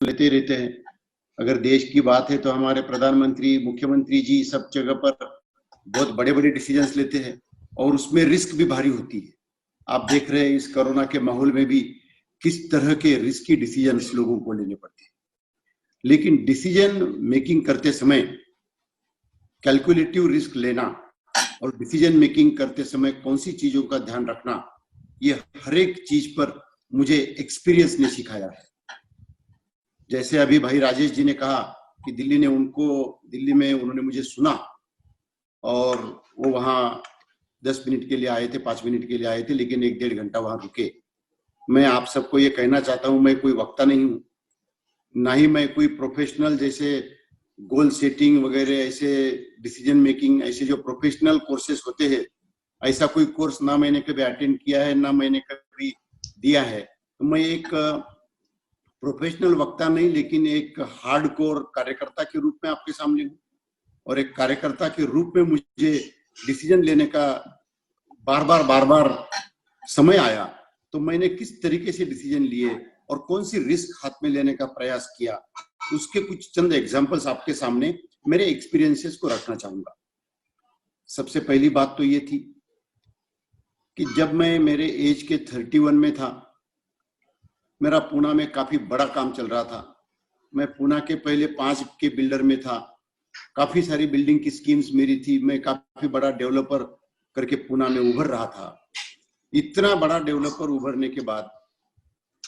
लेते रहते हैं। अगर देश की बात है तो हमारे प्रधानमंत्री, मुख्यमंत्री जी सब जगह पर बहुत बड़े बड़े डिसीजंस लेते हैं और उसमें रिस्क भी भारी होती है। आप देख रहे हैं इस कोरोना के माहौल में भी किस तरह के रिस्की डिसीजंस लोगों को लेने पड़ते हैं। लेकिन डिसीजन मेकिंग करते समय कैलकुलेटिव रिस्क लेना और डिसीजन मेकिंग करते समय कौन सी चीजों का ध्यान रखना, ये हर एक चीज पर मुझे एक्सपीरियंस ने सिखाया है। जैसे अभी भाई राजेश जी ने कहा कि दिल्ली में उन्होंने मुझे सुना और वो वहां 10 मिनट के लिए आए थे, 5 मिनट के लिए आए थे, लेकिन 1-1.5 घंटा वहां रुके। मैं आप सबको ये कहना चाहता हूं, मैं कोई वक्ता नहीं हूं, ना ही मैं कोई प्रोफेशनल जैसे गोल सेटिंग वगैरह, ऐसे डिसीजन मेकिंग, ऐसे जो प्रोफेशनल कोर्सेस होते हैं, ऐसा कोई कोर्स ना मैंने कभी अटेंड किया है, ना मैंने कभी दिया है। तो मैं एक प्रोफेशनल वक्ता नहीं, लेकिन एक हार्डकोर कार्यकर्ता के रूप में आपके सामने हूँ। और एक कार्यकर्ता के रूप में मुझे डिसीजन लेने का बार बार समय आया, तो मैंने किस तरीके से डिसीजन लिए और कौन सी रिस्क हाथ में लेने का प्रयास किया, उसके कुछ चंद एग्जांपल्स आपके सामने मेरे एक्सपीरियंसेस को रखना चाहूंगा। सबसे पहली बात तो ये थी कि जब मैं मेरे एज के 31 में था, मेरा पुणे में काफी बड़ा काम चल रहा था। मैं पुणे के पहले 5 के बिल्डर में था, काफी सारी बिल्डिंग की स्कीम्स मेरी थी, मैं काफी बड़ा डेवलपर करके पुणे में उभर रहा था। इतना बड़ा डेवलपर उभरने के बाद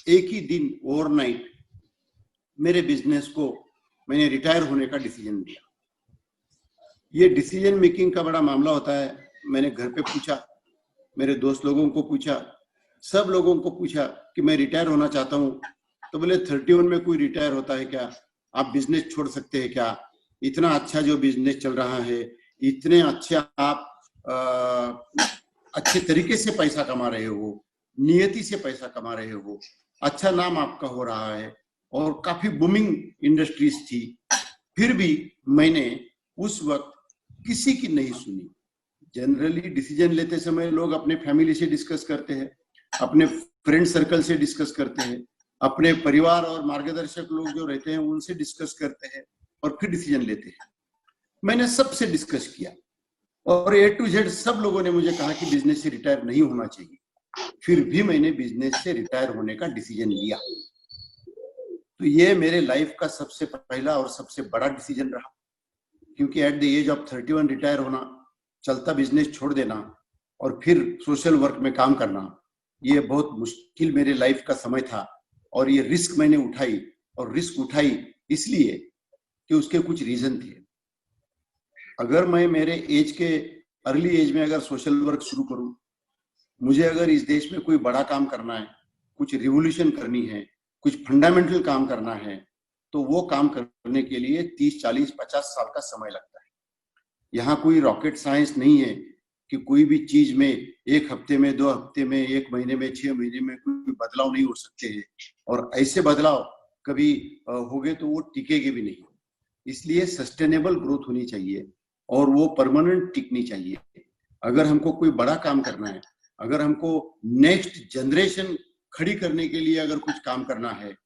एक ही दिन ओवरनाइट मेरे बिजनेस को मैंने रिटायर होने का डिसीजन लिया। ये डिसीजन मेकिंग का बड़ा मामला होता है। मैंने घर पे पूछा, मेरे दोस्त लोगों को पूछा, सब लोगों को पूछा कि मैं रिटायर होना चाहता हूँ। तो बोले 31 में कोई रिटायर होता है क्या? आप बिजनेस छोड़ सकते हैं क्या? इतना अच्छा जो बिजनेस चल रहा है, इतने अच्छे आप अच्छे तरीके से पैसा कमा रहे हो, नियति से पैसा कमा रहे हो, अच्छा नाम आपका हो रहा है और काफी बूमिंग इंडस्ट्रीज थी, फिर भी मैंने उस वक्त किसी की नहीं सुनी। जनरली डिसीजन लेते समय लोग अपने फैमिली से डिस्कस करते हैं, अपने फ्रेंड सर्कल से डिस्कस करते हैं, अपने परिवार और मार्गदर्शक लोग जो रहते हैं उनसे डिस्कस करते हैं और फिर डिसीजन लेते हैं। मैंने सबसे डिस्कस किया और A to Z सब लोगों ने मुझे कहा कि बिजनेस से रिटायर नहीं होना चाहिए। फिर भी मैंने बिजनेस से रिटायर होने का डिसीजन लिया। तो ये मेरे लाइफ का सबसे पहला और सबसे बड़ा डिसीजन रहा, क्योंकि at the age of 31 retire होना, चलता बिजनेस छोड़ देना और फिर सोशल वर्क में काम करना, ये बहुत मुश्किल मेरे लाइफ का समय था। और ये रिस्क मैंने उठाई, और रिस्क उठाई इसलिए कि उसके कुछ रीजन थे। अगर मैं मेरे एज के अर्ली एज में अगर सोशल वर्क शुरू करूं, मुझे अगर इस देश में कोई बड़ा काम करना है, कुछ रिवोल्यूशन करनी है, कुछ फंडामेंटल काम करना है, तो वो काम करने के लिए 30, 40, 50 साल का समय लगता है। यहाँ कोई रॉकेट साइंस नहीं है कि कोई भी चीज में 1 हफ्ते में, 2 हफ्ते में, 1 महीने में, 6 महीने में कोई बदलाव नहीं हो सकते हैं। और ऐसे बदलाव कभी हो गए तो वो टिकेंगे भी नहीं। इसलिए सस्टेनेबल ग्रोथ होनी चाहिए और वो परमानेंट टिकनी चाहिए। अगर हमको कोई बड़ा काम करना है, अगर हमको नेक्स्ट जनरेशन खड़ी करने के लिए अगर कुछ काम करना है,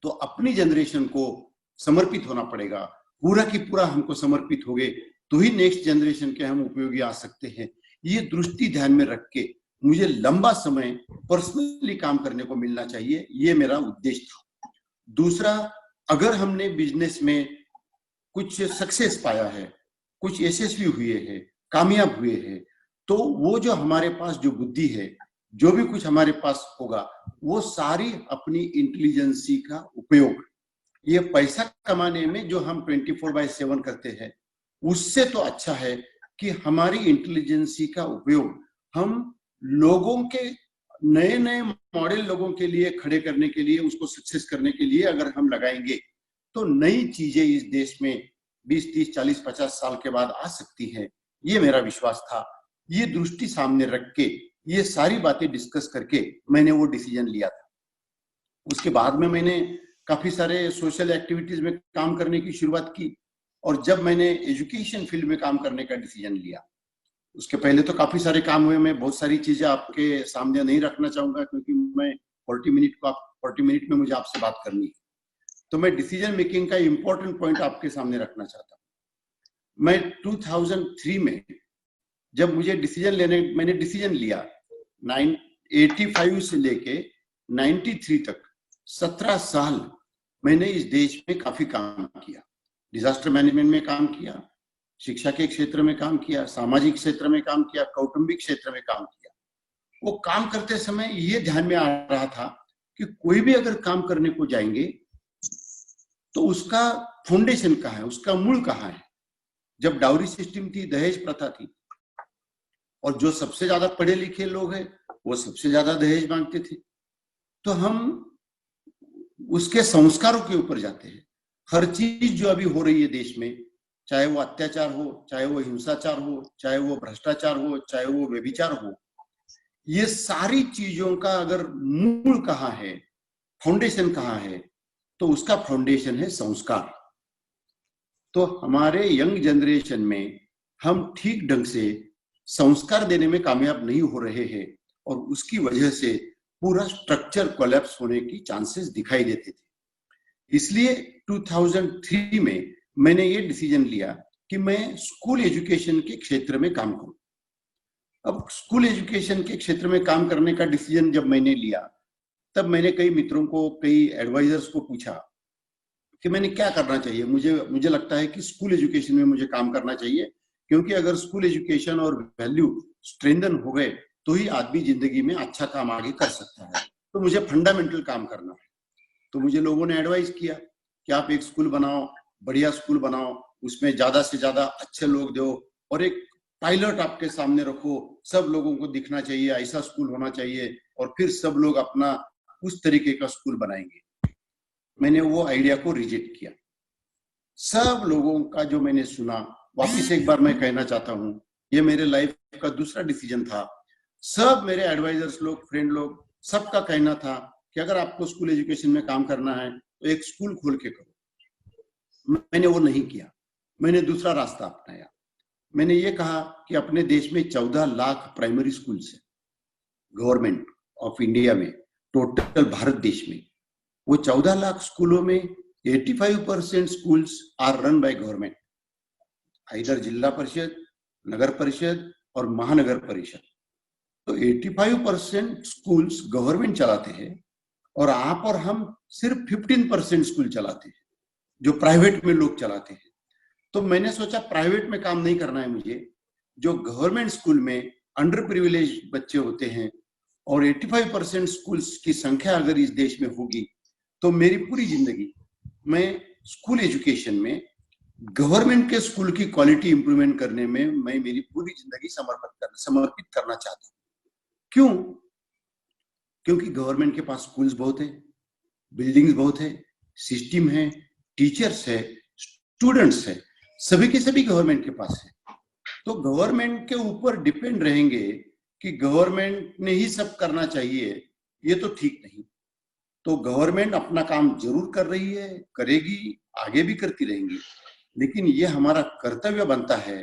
तो अपनी जनरेशन को समर्पित होना पड़ेगा। पूरा की पूरा हमको समर्पित हो गए तो ही नेक्स्ट जनरेशन के हम उपयोगी आ सकते हैं। ये दृष्टि ध्यान में रख के मुझे लंबा समय पर्सनली काम करने को मिलना चाहिए, ये मेरा उद्देश्य था। दूसरा, अगर हमने बिजनेस में कुछ सक्सेस पाया है, कुछ यशस्वी हुए हैं, कामयाब हुए हैं, तो वो जो हमारे पास जो बुद्धि है, जो भी कुछ हमारे पास होगा, वो सारी अपनी इंटेलिजेंसी का उपयोग, ये पैसा कमाने में जो हम 24/7 करते हैं, उससे तो अच्छा है कि हमारी इंटेलिजेंसी का उपयोग हम लोगों के नए नए मॉडल लोगों के लिए खड़े करने के लिए, उसको सक्सेस करने के लिए अगर हम लगाएंगे, तो नई चीजें इस देश में 20, 30, 40, 50 साल के बाद आ सकती हैं। ये मेरा विश्वास था। ये दृष्टि सामने रख के, ये सारी बातें डिस्कस करके मैंने वो डिसीजन लिया था। उसके बाद में मैंने काफी सारे सोशल एक्टिविटीज में काम करने की शुरुआत की। और जब मैंने एजुकेशन फील्ड में काम करने का डिसीजन लिया, उसके पहले तो काफी सारे काम हुए। मैं बहुत सारी चीजें आपके सामने नहीं रखना चाहूंगा, क्योंकि मैं 40 मिनट में मुझे आपसे बात करनी है। तो मैं डिसीजन मेकिंग का इंपॉर्टेंट पॉइंट आपके सामने रखना चाहता हूं। मैं 2003 में जब मुझे मैंने डिसीजन लिया 85 से लेके 93 तक 17 साल मैंने इस देश में काफी काम किया। डिजास्टर मैनेजमेंट में काम किया, शिक्षा के क्षेत्र में काम किया, सामाजिक क्षेत्र में काम किया, कौटुंबिक क्षेत्र में काम किया। वो काम करते समय ये ध्यान में आ रहा था कि कोई भी अगर काम करने को जाएंगे तो उसका फाउंडेशन कहाँ है, उसका मूल कहाँ है। जब डाउरी सिस्टम थी, दहेज प्रथा थी, और जो सबसे ज्यादा पढ़े लिखे लोग हैं वो सबसे ज्यादा दहेज मांगते थे, तो हम उसके संस्कारों के ऊपर जाते हैं। हर चीज जो अभी हो रही है देश में, चाहे वो अत्याचार हो, चाहे वो हिंसाचार हो, चाहे वो भ्रष्टाचार हो, चाहे वो व्यभिचार हो, ये सारी चीजों का अगर मूल कहाँ है, फाउंडेशन कहाँ है, तो उसका फाउंडेशन है संस्कार। तो हमारे यंग जनरेशन में हम ठीक ढंग से संस्कार देने में कामयाब नहीं हो रहे हैं, और उसकी वजह से पूरा स्ट्रक्चर कोलैप्स होने की चांसेस दिखाई देते थे। इसलिए 2003 में मैंने ये डिसीजन लिया कि मैं स्कूल एजुकेशन के क्षेत्र में काम करूं। अब स्कूल एजुकेशन के क्षेत्र में काम करने का डिसीजन जब मैंने लिया, तब मैंने कई मित्रों को, कई एडवाइजर्स को पूछा कि मैंने क्या करना चाहिए। मुझे लगता है कि स्कूल एजुकेशन में मुझे काम करना चाहिए, क्योंकि अगर स्कूल एजुकेशन और वैल्यू स्ट्रेंथन हो गए तो ही आदमी जिंदगी में अच्छा काम आगे कर सकता है। तो मुझे फंडामेंटल काम करना है। तो मुझे लोगों ने एडवाइस किया कि आप एक स्कूल बनाओ, बढ़िया स्कूल बनाओ, उसमें ज्यादा से ज्यादा अच्छे लोग दो, और एक पायलट आपके सामने रखो, सब लोगों को दिखना चाहिए ऐसा स्कूल होना चाहिए, और फिर सब लोग अपना उस तरीके का स्कूल बनाएंगे। मैंने वो आइडिया को रिजेक्ट किया। सब लोगों का जो मैंने सुना, वापिस एक बार मैं कहना चाहता हूँ, ये मेरे लाइफ का दूसरा डिसीजन था। सब मेरे एडवाइजर्स लोग, फ्रेंड लोग, सबका कहना था कि अगर आपको स्कूल एजुकेशन में काम करना है तो एक स्कूल खोल के करो। मैंने वो नहीं किया, मैंने दूसरा रास्ता अपनाया। मैंने ये कहा कि अपने देश में 14 लाख प्राइमरी स्कूल्स है, गवर्नमेंट ऑफ इंडिया में, टोटल भारत देश में। वो 14 लाख स्कूलों में 85% schools are run by government, इधर जिला परिषद, नगर परिषद और महानगर परिषद। तो 85% स्कूल्स गवर्नमेंट चलाते हैं, और आप और हम सिर्फ 15% स्कूल चलाते हैं जो प्राइवेट में लोग चलाते हैं। तो मैंने सोचा प्राइवेट में काम नहीं करना है मुझे, जो गवर्नमेंट स्कूल में अंडर प्रिविलेज बच्चे होते हैं, और 85% स्कूल्स की संख्या अगर इस देश में होगी, तो मेरी पूरी जिंदगी मैं स्कूल एजुकेशन में, गवर्नमेंट के स्कूल की क्वालिटी इंप्रूवमेंट करने में मैं मेरी पूरी जिंदगी समर्पित करना चाहता हूँ। क्यों? क्योंकि गवर्नमेंट के पास स्कूल्स बहुत है, बिल्डिंग्स बहुत है, सिस्टम है, टीचर्स है, स्टूडेंट्स है, सभी के सभी गवर्नमेंट के पास है। तो गवर्नमेंट के ऊपर डिपेंड रहेंगे कि गवर्नमेंट ने ही सब करना चाहिए, ये तो ठीक नहीं। तो गवर्नमेंट अपना काम जरूर कर रही है, करेगी, आगे भी करती रहेंगी, लेकिन ये हमारा कर्तव्य बनता है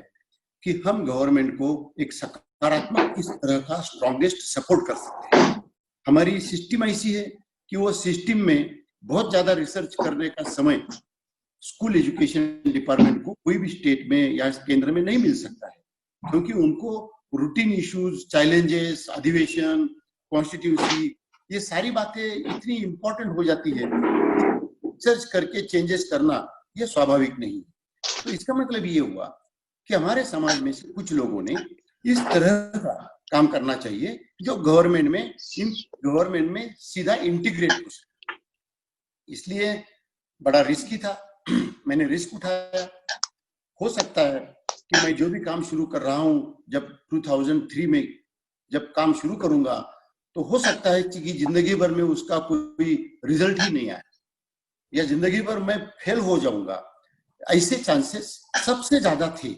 कि हम गवर्नमेंट को एक सकारात्मक किस तरह का स्ट्रॉन्गेस्ट सपोर्ट कर सकते हैं। हमारी सिस्टम ऐसी है कि वो सिस्टम में बहुत ज्यादा रिसर्च करने का समय स्कूल एजुकेशन डिपार्टमेंट को कोई भी स्टेट में या केंद्र में नहीं मिल सकता है, क्योंकि उनको रूटीन इश्यूज, चैलेंजेस, अधिवेशन, कॉन्स्टिट्यूंसी, ये सारी बातें इतनी इंपॉर्टेंट हो जाती है, रिसर्च करके चेंजेस करना ये स्वाभाविक नहीं। तो इसका मतलब ये हुआ कि हमारे समाज में से कुछ लोगों ने इस तरह का काम करना चाहिए जो गवर्नमेंट में सीधा इंटीग्रेट हो सके। इसलिए बड़ा रिस्की था, मैंने रिस्क उठाया। हो सकता है कि मैं जो भी काम शुरू कर रहा हूं, जब 2003 में जब काम शुरू करूंगा, तो हो सकता है कि जिंदगी भर में उसका कोई रिजल्ट ही नहीं आए, या जिंदगी भर मैं फेल हो जाऊंगा, ऐसे चांसेस सबसे ज्यादा थे।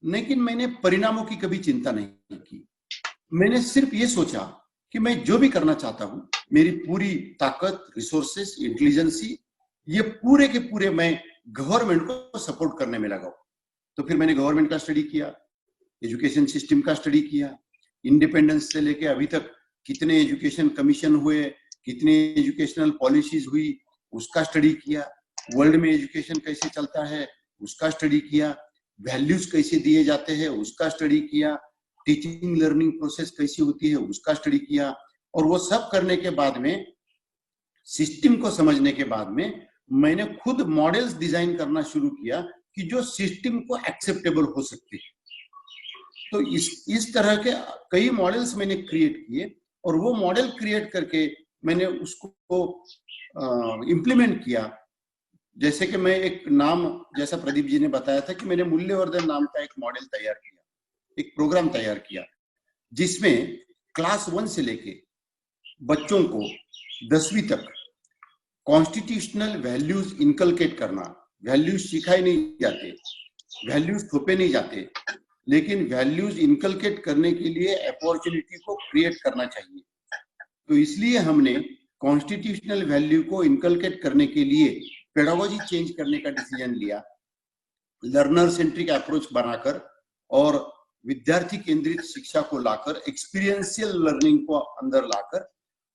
लेकिन मैंने परिणामों की कभी चिंता नहीं की। मैंने सिर्फ ये सोचा कि मैं जो भी करना चाहता हूं, मेरी पूरी ताकत, रिसोर्सेस, इंटेलिजेंसी, ये पूरे के पूरे मैं गवर्नमेंट को सपोर्ट करने में लगाऊं। तो फिर मैंने गवर्नमेंट का स्टडी किया, एजुकेशन सिस्टम का स्टडी किया, इंडिपेंडेंस से लेके अभी तक कितने एजुकेशन कमीशन हुए, कितनी एजुकेशनल पॉलिसीज हुई, उसका स्टडी किया, वर्ल्ड में एजुकेशन कैसे चलता है उसका स्टडी किया, वैल्यूज कैसे दिए जाते हैं उसका स्टडी किया, टीचिंग लर्निंग प्रोसेस कैसी होती है उसका स्टडी किया। और वो सब करने के बाद में, सिस्टम को समझने के बाद में, मैंने खुद मॉडल्स डिजाइन करना शुरू किया कि जो सिस्टम को एक्सेप्टेबल हो सकते हैं। तो इस तरह के कई मॉडल्स मैंने क्रिएट किए, और वो मॉडल क्रिएट करके मैंने उसको इम्प्लीमेंट किया। जैसे कि मैं एक नाम, जैसा प्रदीप जी ने बताया था कि मैंने मूल्यवर्धन नाम का एक मॉडल तैयार किया, एक प्रोग्राम तैयार किया, जिसमें क्लास 1 से लेके बच्चों को 10वीं तक कॉन्स्टिट्यूशनल वैल्यूज इनकलकेट करना। वैल्यूज सिखाए नहीं जाते, वैल्यूज थोपे नहीं जाते, लेकिन वैल्यूज इनकलकेट करने के लिए अपॉर्चुनिटी को क्रिएट करना चाहिए। तो इसलिए हमने कॉन्स्टिट्यूशनल वैल्यू को इनकलकेट करने के लिए पेडागोजी चेंज करने का डिसीजन लिया। लर्नर सेंट्रिक अप्रोच बनाकर और विद्यार्थी केंद्रित शिक्षा को लाकर, एक्सपीरियंशियल लर्निंग को अंदर लाकर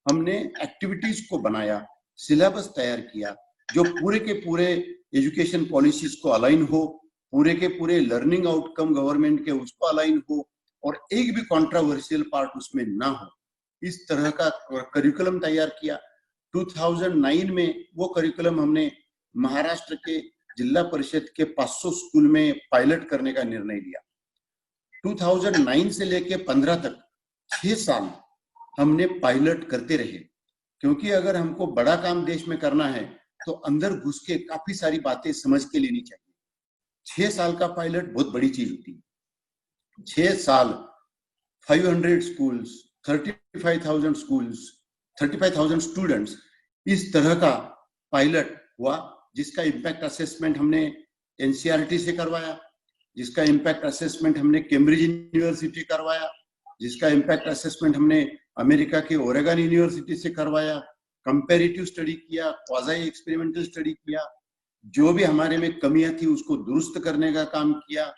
हमने एक्टिविटीज को बनाया, सिलेबस तैयार किया जो पूरे के पूरे एजुकेशन पॉलिसीज को अलाइन हो, पूरे के पूरे लर्निंग आउटकम गवर्नमेंट के उसको अलाइन हो, और एक भी कंट्रोवर्शियल पार्ट उसमें ना हो। इस तरह का करिकुलम तैयार किया। 2009 में वो करिकुलम हमने महाराष्ट्र के जिला परिषद के 500 स्कूल में पायलट करने का निर्णय लिया। 2009 से लेके 15 तक 6 साल हमने पायलट करते रहे, क्योंकि अगर हमको बड़ा काम देश में करना है तो अंदर घुस के काफी सारी बातें समझ के लेनी चाहिए। 6 साल का पायलट बहुत बड़ी चीज होती है। 6 साल, 500 स्कूल्स, 35,000 स्कूल्स, 35,000 स्टूडेंट्स, इस तरह का पायलट हुआ, जिसका इम्पैक्ट असेसमेंट हमने एनसीईआरटी से करवाया, जिसका इम्पैक्ट असेसमेंट हमने कैम्ब्रिज यूनिवर्सिटी करवाया, जिसका इम्पैक्ट असेसमेंट हमने अमेरिका के ओरेगन यूनिवर्सिटी से करवाया, कंपैरेटिव स्टडी किया, क्वाज़ी एक्सपेरिमेंटल स्टडी किया, जो भी हमारे में कमियां थी उसको दुरुस्त करने का काम किया,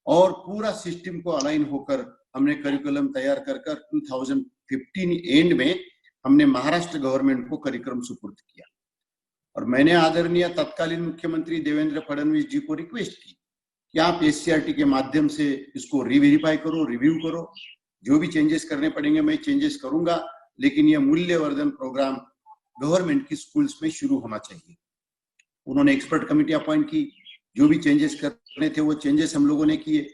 और पूरा सिस्टम को अलाइन होकर हमने करिकुलम तैयार कर 2015 एंड में हमने महाराष्ट्र गवर्नमेंट को करिकुलम सुपुर्द किया। और मैंने आदरणीय तत्कालीन मुख्यमंत्री देवेंद्र फडणवीस जी को रिक्वेस्ट की कि आप एससीईआरटी के माध्यम से इसको रीवेरीफाई करो, रिव्यू करो, जो भी चेंजेस करने पड़ेंगे मैं चेंजेस करूंगा, लेकिन यह मूल्यवर्धन प्रोग्राम गवर्नमेंट की स्कूल्स में शुरू होना चाहिए। उन्होंने एक्सपर्ट कमेटी अपॉइंट की, जो भी चेंजेस करने थे वो चेंजेस हम लोगों ने किए।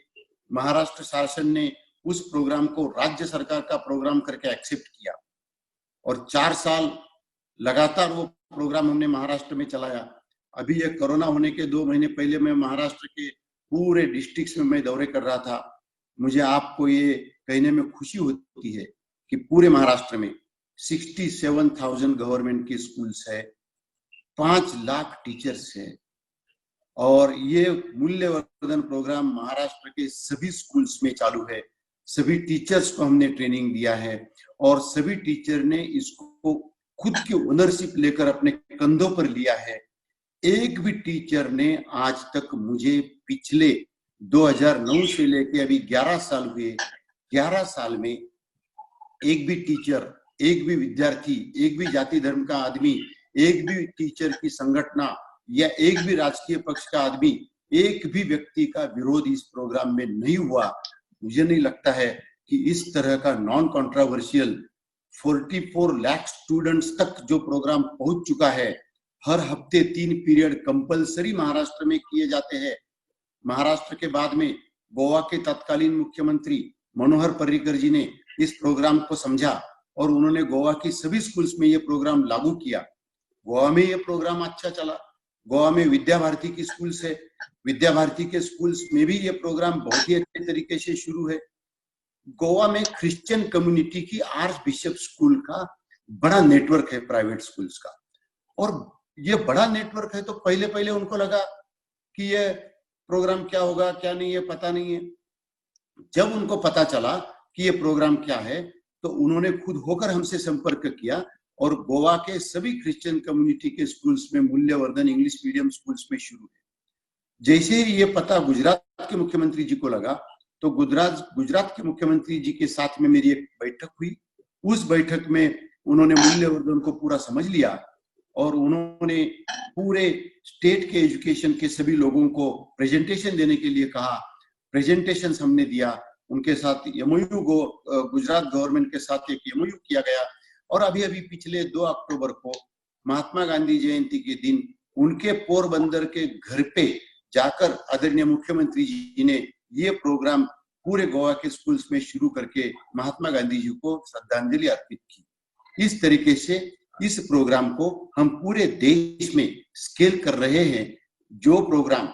महाराष्ट्र शासन ने उस प्रोग्राम को राज्य सरकार का प्रोग्राम करके एक्सेप्ट किया, और 4 साल लगातार वो प्रोग्राम हमने महाराष्ट्र में चलाया। अभी ये कोरोना होने के 2 महीने पहले मैं महाराष्ट्र के पूरे डिस्ट्रिक्ट्स में मैं दौरे कर रहा था। मुझे आपको ये कहने में खुशी होती है कि पूरे महाराष्ट्र में 67,000 गवर्नमेंट की स्कूल्स है, 5 लाख टीचर्स है, और ये मूल्यवर्धन प्रोग्राम महाराष्ट्र के सभी स्कूल्स में चालू है। सभी टीचर्स को हमने ट्रेनिंग दिया है, और सभी टीचर ने इसको खुद की ओनरशिप लेकर अपने कंधों पर लिया है। एक भी टीचर ने आज तक मुझे पिछले 2009 से लेके अभी 11 साल हुए, 11 साल में एक भी टीचर, एक भी विद्यार्थी, एक भी जाति धर्म का आदमी, एक भी टीचर की संगठन या एक भी राजकीय पक्ष का आदमी, एक भी व्यक्ति का विरोध इस प्रोग्राम में नहीं हुआ। मुझे नहीं लगता है कि इस तरह का नॉन कंट्रोवर्शियल 44 लाख स्टूडेंट्स तक जो प्रोग्राम पहुंच चुका है। हर हफ्ते 3 पीरियड कंपलसरी महाराष्ट्र में किए जाते हैं। महाराष्ट्र के बाद में गोवा के तत्कालीन मुख्यमंत्री मनोहर पर्रिकर जी ने इस प्रोग्राम को समझा, और उन्होंने गोवा की सभी स्कूल्स में ये प्रोग्राम लागू किया। गोवा में ये प्रोग्राम अच्छा चला। गोवा में विद्या भारती की स्कूल्स है, विद्या भारती के स्कूल्स में भी ये प्रोग्राम बहुत ही अच्छे तरीके से शुरू है। गोवा में क्रिश्चियन कम्युनिटी की आर्च बिशप स्कूल का बड़ा नेटवर्क है प्राइवेट स्कूल्स का, और ये बड़ा नेटवर्क है। तो पहले पहले उनको लगा कि ये प्रोग्राम क्या होगा क्या नहीं, ये पता नहीं है। जब उनको पता चला कि ये प्रोग्राम क्या है, तो उन्होंने खुद होकर हमसे संपर्क किया, और गोवा के सभी क्रिश्चियन कम्युनिटी के स्कूल्स में मूल्यवर्धन इंग्लिश मीडियम स्कूल्स में शुरू है। जैसे ही ये पता गुजरात के मुख्यमंत्री जी को लगा, तो गुजरात के मुख्यमंत्री जी के साथ में मेरी एक बैठक हुई। उस बैठक में उन्होंने मूल्यवर्धन को पूरा समझ लिया, और उन्होंने पूरे स्टेट के एजुकेशन के सभी लोगों को प्रेजेंटेशन देने के लिए कहा। प्रेजेंटेशन हमने दिया, उनके साथ एमओयू गुजरात गवर्नमेंट के साथ एक एमओयू किया गया। और अभी अभी पिछले 2 अक्टूबर को महात्मा गांधी जयंती के दिन उनके पोरबंदर के घर पे जाकर आदरणीय मुख्यमंत्री जी ने ये प्रोग्राम पूरे गोवा के स्कूल्स में शुरू करके महात्मा गांधी जी को श्रद्धांजलि अर्पित की। इस तरीके से इस प्रोग्राम को हम पूरे देश में स्केल कर रहे हैं। जो प्रोग्राम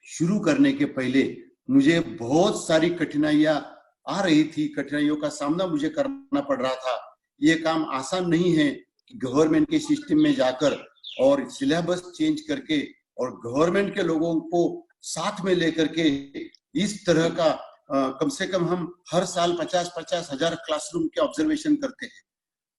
शुरू करने के पहले मुझे बहुत सारी कठिनाइयां आ रही थी, कठिनाइयों का सामना मुझे करना पड़ रहा था। ये काम आसान नहीं है कि गवर्नमेंट के सिस्टम में जाकर और सिलेबस चेंज करके और गवर्नमेंट के लोगों को साथ में लेकर के इस तरह का कम से कम हम हर साल 50-50 हजार क्लासरूम के ऑब्जर्वेशन करते हैं।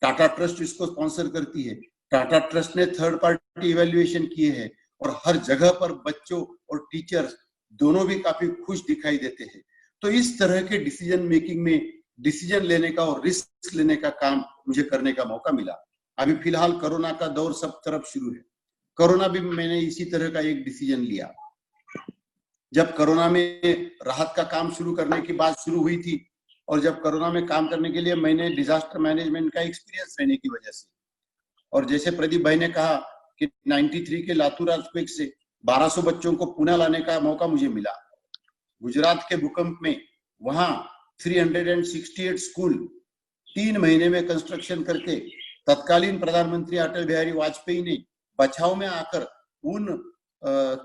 टाटा ट्रस्ट इसको स्पॉन्सर करती है। टाटा ट्रस्ट ने थर्ड पार्टी इवैल्यूएशन किए हैं और हर जगह पर बच्चों और टीचर्स दोनों भी काफी खुश दिखाई देते हैं। तो इस तरह के डिसीजन मेकिंग में डिसीजन लेने का और रिस्क लेने का काम मुझे करने का मौका मिला। अभी फिलहाल कोरोना का दौर सब तरफ शुरू है। कोरोना भी मैंने इसी तरह का एक डिसीजन लिया। जब कोरोना में राहत का काम शुरू करने की बात शुरू हुई थी और जब कोरोना में काम करने के लिए मैंने डिजास्टर मैनेजमेंट का एक्सपीरियंस रहने की वजह से, और जैसे प्रदीप भाई ने कहा कि 93 के लातूर अर्थक्वेक से 1200 बच्चों को पुणे लाने का मौका मुझे मिला। गुजरात के भूकंप में वहां 368 स्कूल 3 महीने में कंस्ट्रक्शन करके तत्कालीन प्रधानमंत्री अटल बिहारी वाजपेयी ने बचाव में आकर उन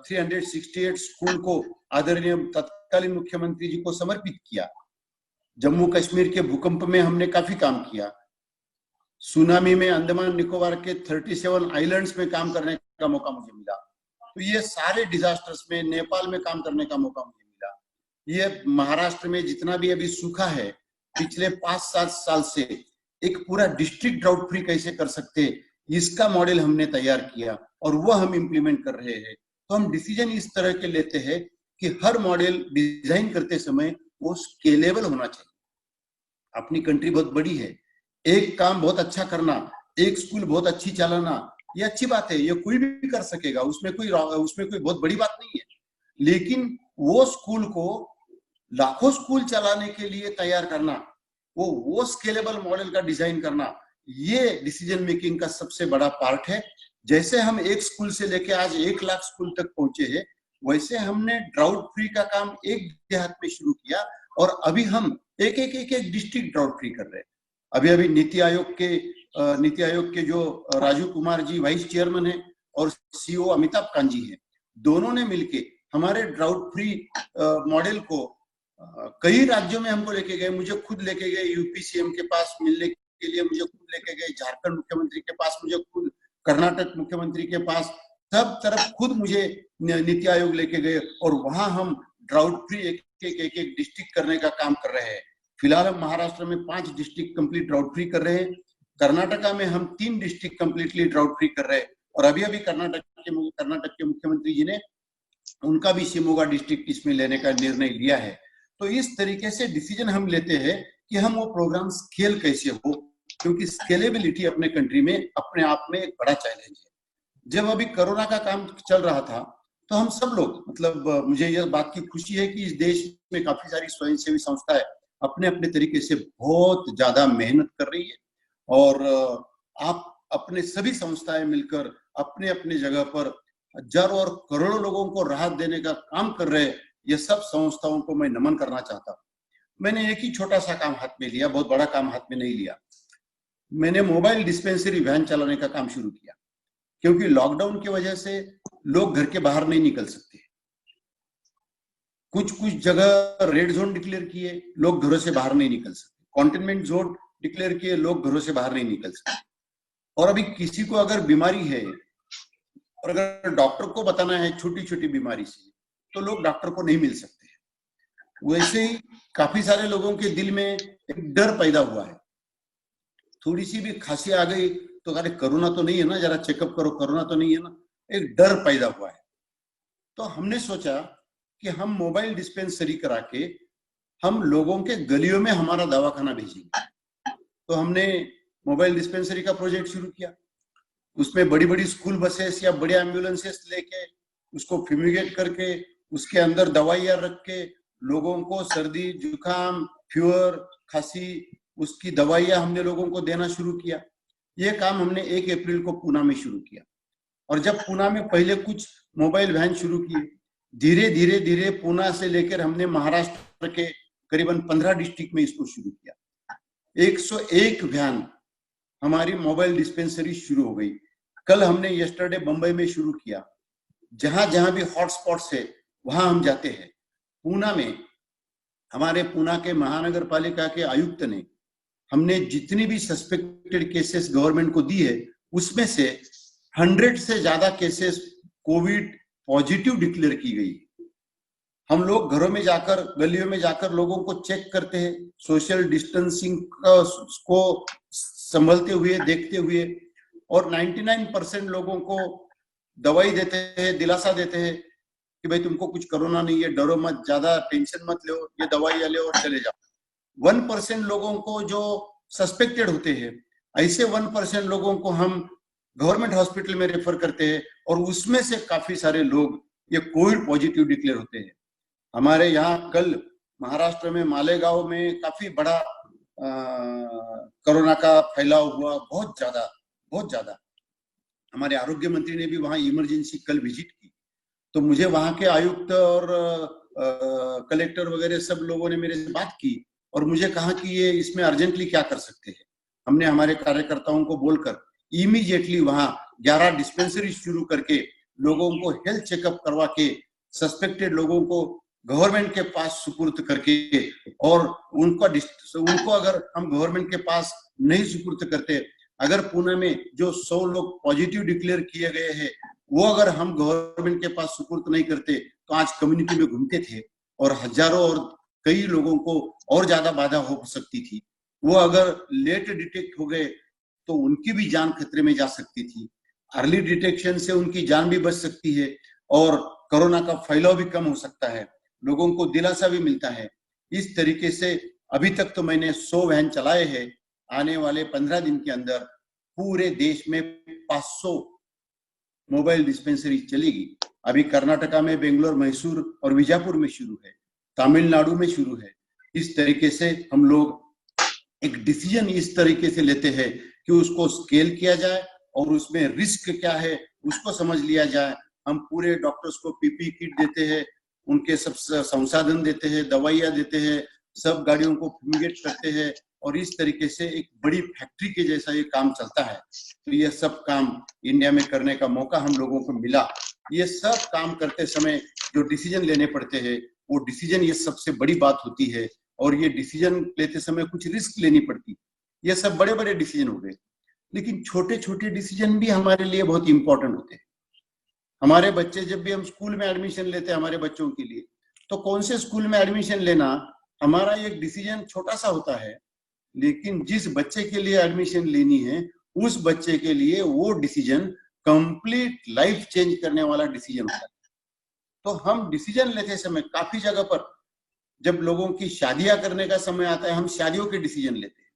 368 स्कूल को आदरणीय तत्कालीन मुख्यमंत्री जी को समर्पित किया। जम्मू कश्मीर के भूकंप में हमने काफी काम किया। सुनामी में अंडमान निकोबार के 37 आइलैंड्स में काम करने का मौका मुझे मिला। तो ये सारे डिजास्टर्स में नेपाल में काम करने का मौका मुझे मिला। ये महाराष्ट्र में जितना भी अभी सूखा है, पिछले 5-7 साल से एक पूरा डिस्ट्रिक्ट ड्राउट फ्री कैसे कर सकते, इसका मॉडल हमने तैयार किया और वो हम इम्प्लीमेंट कर रहे हैं। तो हम डिसीजन इस तरह के लेते हैं कि हर मॉडल डिजाइन करते समय वो स्केलेबल होना चाहिए। अपनी कंट्री बहुत बड़ी है, एक काम बहुत अच्छा करना, एक स्कूल बहुत अच्छी चलाना, ये अच्छी बात है, ये कोई भी कर सकेगा, उसमें कोई बहुत बड़ी बात नहीं है। लेकिन वो स्कूल को लाखों स्कूल चलाने के लिए तैयार करना, वो स्केलेबल मॉडल का डिजाइन करना, ये डिसीजन मेकिंग का सबसे बड़ा पार्ट है। जैसे हम एक स्कूल से लेके आज 1 लाख स्कूल तक पहुंचे हैं, वैसे हमने ड्राउट फ्री का काम एक देहात में शुरू किया और अभी हम एक डिस्ट्रिक्ट ड्राउट फ्री कर रहे हैं। अभी नीति आयोग के जो राजू कुमार जी वाइस चेयरमैन है और सीईओ अमिताभ कांत जी है, दोनों ने मिलके हमारे ड्राउट फ्री मॉडल को कई राज्यों में हमको लेके गए। मुझे खुद लेके गए यूपी सीएम के पास मिलने के लिए, मुझे खुद लेके गए झारखंड मुख्यमंत्री के पास, मुझे खुद कर्नाटक मुख्यमंत्री के पास, सब तरफ खुद मुझे नीति आयोग लेके गए और वहां हम ड्राउट फ्री एक डिस्ट्रिक्ट करने का काम कर रहे हैं। फिलहाल हम महाराष्ट्र में 5 डिस्ट्रिक्ट कंप्लीट ड्राउट फ्री कर रहे हैं। कर्नाटका में हम 3 डिस्ट्रिक्ट कंप्लीटली ड्राउट फ्री कर रहे हैं और अभी कर्नाटक के मुख्यमंत्री जी ने उनका भी शिमोगा डिस्ट्रिक्ट इसमें लेने का निर्णय लिया है। तो इस तरीके से डिसीजन हम लेते हैं कि हम वो प्रोग्राम स्केल कैसे हो, क्योंकि स्केलेबिलिटी अपने कंट्री में अपने आप में एक बड़ा चैलेंज है। जब अभी कोरोना का काम चल रहा था तो हम सब लोग, मतलब मुझे यह बात की खुशी है कि इस देश में काफी सारी स्वयंसेवी संस्थाएं अपने अपने तरीके से बहुत ज्यादा मेहनत कर रही है और आप अपने सभी संस्थाएं मिलकर अपने अपने जगह पर हजारों और करोड़ों लोगों को राहत देने का काम कर रहे हैं। ये सब संस्थाओं को मैं नमन करना चाहता हूँ। मैंने एक ही छोटा सा काम हाथ में लिया, बहुत बड़ा काम हाथ में नहीं लिया। मैंने मोबाइल डिस्पेंसरी वैन चलाने का काम शुरू किया, क्योंकि लॉकडाउन की वजह से लोग घर के बाहर नहीं निकल सकते। कुछ जगह रेड जोन डिक्लेयर किए, लोग घरों से बाहर नहीं निकल सकते। कंटेनमेंट जोन डिक्लेयर किए, लोग घरों से बाहर नहीं निकल सकते। और अभी किसी को अगर बीमारी है और अगर डॉक्टर को बताना है छोटी छोटी बीमारी से, तो लोग डॉक्टर को नहीं मिल सकते। वैसे ही काफी सारे लोगों के दिल में एक डर पैदा हुआ है। थोड़ी सी भी खांसी आ गई तो अरे कोरोना तो नहीं है ना, जरा चेकअप करो, कोरोना तो नहीं है ना, एक डर पैदा हुआ है। तो हमने सोचा कि हम मोबाइल डिस्पेंसरी करा के हम लोगों के गलियों में हमारा दवाखाना भेजेंगे। तो हमने मोबाइल डिस्पेंसरी का प्रोजेक्ट शुरू किया। उसमें बड़ी बड़ी स्कूल बसेस या बड़ी एम्बुलेंसेस लेके उसको फ्यूमिगेट करके उसके अंदर दवाइयां रख के लोगों को सर्दी जुकाम फीवर खांसी उसकी दवाइयां हमने लोगों को देना शुरू किया। ये काम हमने 1 अप्रैल को पूना में शुरू किया। और जब पूना में पहले कुछ मोबाइल वैन शुरू किए, धीरे धीरे धीरे पूना से लेकर हमने महाराष्ट्र के करीबन 15 डिस्ट्रिक्ट में इसको शुरू किया। 101 वैन हमारी मोबाइल डिस्पेंसरी शुरू हो गई। कल हमने यस्टरडे बंबई में शुरू किया। जहां जहां भी हॉटस्पॉट्स है वहां हम जाते हैं। पूना में हमारे पूना के महानगर पालिका के आयुक्त ने हमने जितनी भी सस्पेक्टेड केसेस गवर्नमेंट को दी है उसमें से 100 से ज्यादा केसेस कोविड पॉजिटिव डिक्लेयर की गई। हम लोग घरों में जाकर गलियों में जाकर लोगों को चेक करते हैं, सोशल डिस्टेंसिंग को संभलते हुए देखते हुए, और 99% लोगों को दवाई देते हैं, दिलासा देते हैं कि भाई तुमको कुछ कोरोना नहीं है, डरो मत, ज्यादा टेंशन मत लो, ये दवाई ले और चले जाओ। 1% लोगों को जो सस्पेक्टेड होते हैं, ऐसे 1% लोगों को हम गवर्नमेंट हॉस्पिटल में रेफर करते हैं और उसमें से काफी सारे लोग ये कोविड पॉजिटिव डिक्लेयर होते हैं। हमारे यहाँ कल महाराष्ट्र में मालेगांव में काफी बड़ा कोरोना का फैलाव हुआ, बहुत ज्यादा। हमारे आरोग्य मंत्री ने भी वहां इमरजेंसी कल विजिट की, तो मुझे वहां के आयुक्त और कलेक्टर वगैरह सब लोगों ने मेरे से बात की और मुझे कहा कि ये इसमें अर्जेंटली क्या कर सकते हैं। हमने हमारे कार्यकर्ताओं को बोलकर इमीडिएटली वहां 11 डिस्पेंसरी शुरू करके लोगों को हेल्थ चेकअप करवा के सस्पेक्टेड लोगों को गवर्नमेंट के पास सुपुर्द करके, और उनको अगर हम गवर्नमेंट के पास नहीं सुपुर्द करते, अगर पुणे में जो 100 लोग पॉजिटिव डिक्लेयर किए गए हैं वो अगर हम गवर्नमेंट के पास सुपुर्द नहीं करते तो आज कम्युनिटी में घूमते थे और हजारों और कई लोगों को और ज्यादा बाधा हो सकती थी। वो अगर लेट डिटेक्ट हो गए तो उनकी भी जान खतरे में जा सकती थी। अर्ली डिटेक्शन से उनकी जान भी बच सकती है और कोरोना का फैलाव भी कम हो सकता है, लोगों को दिलासा भी मिलता है। इस तरीके से अभी तक तो मैंने 100 वैन चलाए हैं। आने वाले 15 दिन के अंदर पूरे देश में 500 मोबाइल डिस्पेंसरी चलेगी। अभी कर्नाटका में बेंगलोर, मैसूर और बीजापुर में शुरू है, तमिलनाडु में शुरू है। इस तरीके से हम लोग एक डिसीजन इस तरीके से लेते हैं कि उसको स्केल किया जाए और उसमें रिस्क क्या है उसको समझ लिया जाए। हम पूरे डॉक्टर्स को पीपी किट देते हैं, उनके सब संसाधन देते हैं, दवाइयां देते हैं, सब गाड़ियों को फ्यूमिगेट करते हैं और इस तरीके से एक बड़ी फैक्ट्री के जैसा ये काम चलता है। तो ये सब काम इंडिया में करने का मौका हम लोगों को मिला। ये सब काम करते समय जो डिसीजन लेने पड़ते हैं वो डिसीजन ये सबसे बड़ी बात होती है, और ये डिसीजन लेते समय कुछ रिस्क लेनी पड़ती। ये सब बड़े बड़े डिसीजन हो गए, लेकिन छोटे छोटे डिसीजन भी हमारे लिए बहुत इंपॉर्टेंट होते हैं। हमारे बच्चे जब भी हम स्कूल में एडमिशन लेते हैं हमारे बच्चों के लिए, तो कौन से स्कूल में एडमिशन लेना हमारा एक डिसीजन छोटा सा होता है, लेकिन जिस बच्चे के लिए एडमिशन लेनी है उस बच्चे के लिए वो डिसीजन कंप्लीट लाइफ चेंज करने वाला डिसीजन होता है। तो हम डिसीजन लेते समय काफी जगह पर जब लोगों की शादियां करने का समय आता है हम शादियों के डिसीजन लेते हैं।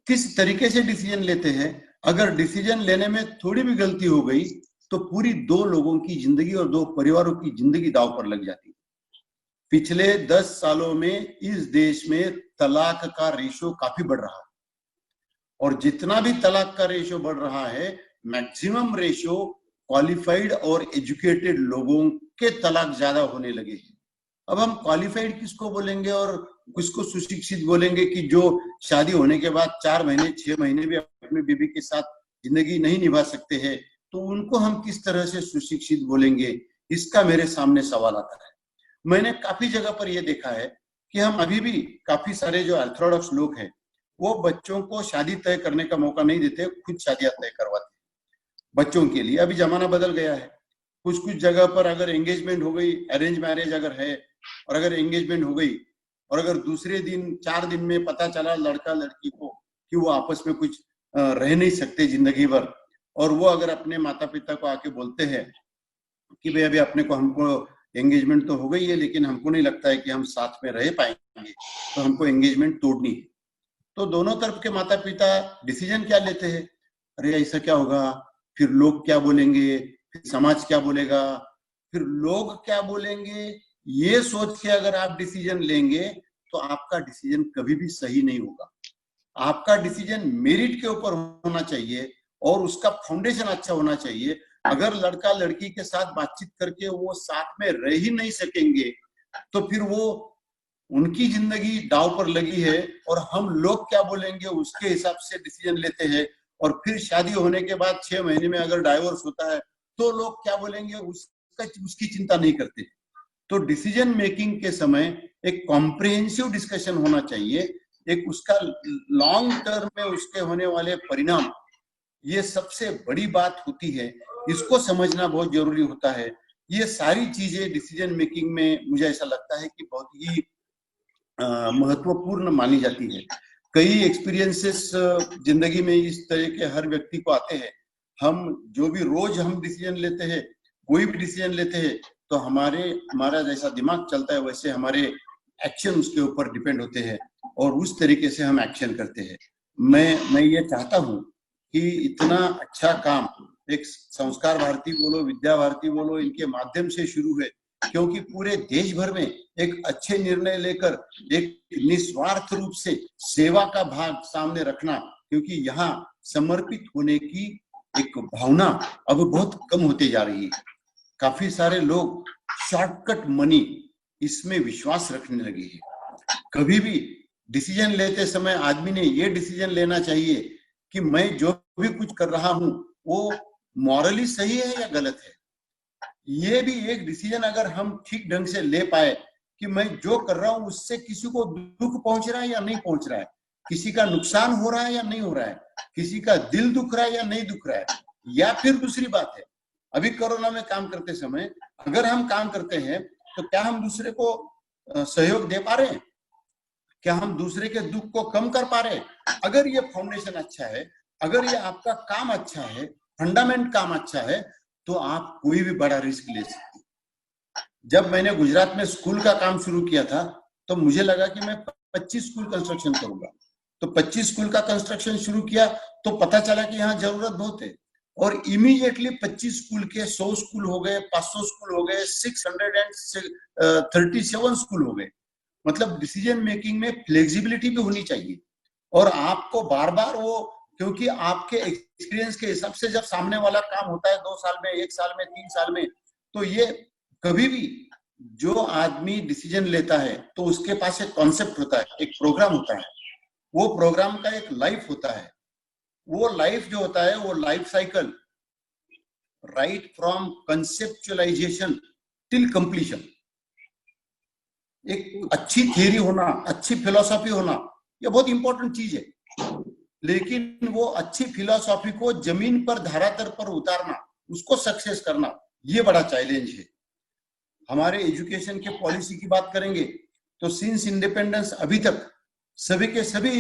किस तरीके से डिसीजन लेते हैं, अगर डिसीजन लेने में थोड़ी भी गलती हो गई तो पूरी 2 लोगों की जिंदगी और 2 परिवारों की जिंदगी दांव पर लग जाती है। पिछले 10 सालों में इस देश में तलाक का रेशो काफी बढ़ रहा है, और जितना भी तलाक का रेशो बढ़ रहा है मैक्सिमम रेशो क्वालिफाइड और एजुकेटेड लोगों के तलाक ज्यादा होने लगे हैं। अब हम क्वालिफाइड किसको बोलेंगे और किसको सुशिक्षित बोलेंगे कि जो शादी होने के बाद 4 महीने 6 महीने भी अपनी बीवी के साथ जिंदगी नहीं निभा सकते हैं, तो उनको हम किस तरह से सुशिक्षित बोलेंगे, इसका मेरे सामने सवाल आता है। मैंने काफी जगह पर यह देखा है कि हम अभी भी काफी सारे जो ऑर्थोडॉक्स लोग हैं वो बच्चों को शादी तय करने का मौका नहीं देते, खुद शादियां तय करवाते बच्चों के लिए। अभी जमाना बदल गया है, कुछ कुछ जगह पर अगर एंगेजमेंट हो गई, अरेंज मैरिज अगर है, और अगर एंगेजमेंट हो गई और अगर दूसरे दिन 4 दिन में पता चला लड़का लड़की को कि वो आपस में कुछ रह नहीं सकते जिंदगी भर, और वो अगर अपने माता पिता को आके बोलते हैं कि भाई अभी अपने को हमको एंगेजमेंट तो हो गई है लेकिन हमको नहीं लगता है कि हम साथ में रह पाएंगे, तो हमको एंगेजमेंट तोड़नी है। तो दोनों तरफ के माता पिता डिसीजन क्या लेते हैं, अरे ऐसा क्या होगा, फिर लोग क्या बोलेंगे, फिर समाज क्या बोलेगा, फिर लोग क्या बोलेंगे, ये सोच के अगर आप डिसीजन लेंगे तो आपका डिसीजन कभी भी सही नहीं होगा। आपका डिसीजन मेरिट के ऊपर होना चाहिए और उसका फाउंडेशन अच्छा होना चाहिए। अगर लड़का लड़की के साथ बातचीत करके वो साथ में रह ही नहीं सकेंगे तो फिर वो उनकी जिंदगी दांव पर लगी है और हम लोग क्या बोलेंगे उसके हिसाब से डिसीजन लेते हैं। और फिर शादी होने के बाद 6 महीने में अगर डाइवोर्स होता है तो लोग क्या बोलेंगे उसकी चिंता नहीं करते। तो डिसीजन मेकिंग के समय एक कॉम्प्रिहेंसिव डिस्कशन होना चाहिए, एक उसका लॉन्ग टर्म में उसके होने वाले परिणाम, ये सबसे बड़ी बात होती है, इसको समझना बहुत जरूरी होता है। ये सारी चीजें डिसीजन मेकिंग में मुझे ऐसा लगता है कि बहुत ही महत्वपूर्ण मानी जाती है। कई एक्सपीरियंसेस जिंदगी में इस तरह के हर व्यक्ति को आते हैं। हम जो भी रोज हम डिसीजन लेते हैं, कोई भी डिसीजन लेते हैं, तो हमारा जैसा दिमाग चलता है वैसे हमारे एक्शन उसके ऊपर डिपेंड होते हैं और उस तरीके से हम एक्शन करते हैं। मैं ये चाहता हूँ कि इतना अच्छा काम एक संस्कार भारती बोलो, विद्या भारती बोलो, इनके माध्यम से शुरू है, क्योंकि पूरे देश भर में एक अच्छे निर्णय लेकर एक निस्वार्थ रूप से सेवा का भाग सामने रखना, क्योंकि यहाँ समर्पित होने की एक भावना अब बहुत कम होती जा रही है। काफी सारे लोग शॉर्टकट मनी इसमें विश्वास रखने लगे हैं। कभी भी डिसीजन लेते समय आदमी ने ये डिसीजन लेना चाहिए कि मैं जो भी कुछ कर रहा हूं वो मॉरली सही है या गलत है। ये भी एक डिसीजन अगर हम ठीक ढंग से ले पाए कि मैं जो कर रहा हूं उससे किसी को दुख पहुंच रहा है या नहीं पहुंच रहा है, किसी का नुकसान हो रहा है या नहीं हो रहा है, किसी का दिल दुख रहा है या नहीं दुख रहा है। या फिर दूसरी बात है, अभी कोरोना में काम करते समय अगर हम काम करते हैं तो क्या हम दूसरे को सहयोग दे पा रहे हैं, क्या हम दूसरे के दुख को कम कर पा रहे हैं? अगर ये फाउंडेशन अच्छा है, अगर ये आपका काम अच्छा है, फंडामेंट काम अच्छा है, तो आप कोई भी बड़ा रिस्क ले सकते हैं। जब मैंने गुजरात में स्कूल का काम शुरू किया था तो मुझे लगा कि मैं 25 स्कूल कंस्ट्रक्शन करूंगा। तो 25 स्कूल का कंस्ट्रक्शन शुरू किया तो पता चला कि यहाँ जरूरत बहुत है और इमीडिएटली 25 स्कूल के 100 स्कूल हो गए, 500 स्कूल हो गए, 637 स्कूल हो गए। मतलब डिसीजन मेकिंग में फ्लेक्सिबिलिटी भी होनी चाहिए और आपको बार बार वो, क्योंकि आपके एक्सपीरियंस के हिसाब से जब सामने वाला काम होता है 2 साल में, 1 साल में, 3 साल में, तो ये कभी भी जो आदमी डिसीजन लेता है तो उसके पास एक कॉन्सेप्ट होता है, एक प्रोग्राम होता है, वो प्रोग्राम का एक लाइफ होता है। वो लाइफ जो होता है वो life cycle right from conceptualisation till completion, एक अच्छी थियरी होना, अच्छी फिलोसॉफी होना, ये बहुत इंपॉर्टेंट चीज है। लेकिन वो अच्छी फिलोसॉफी को जमीन पर धरातल पर उतारना, उसको सक्सेस करना, ये बड़ा चैलेंज है। हमारे एजुकेशन के पॉलिसी की बात करेंगे तो सिंस इंडिपेंडेंस अभी तक सभी के सभी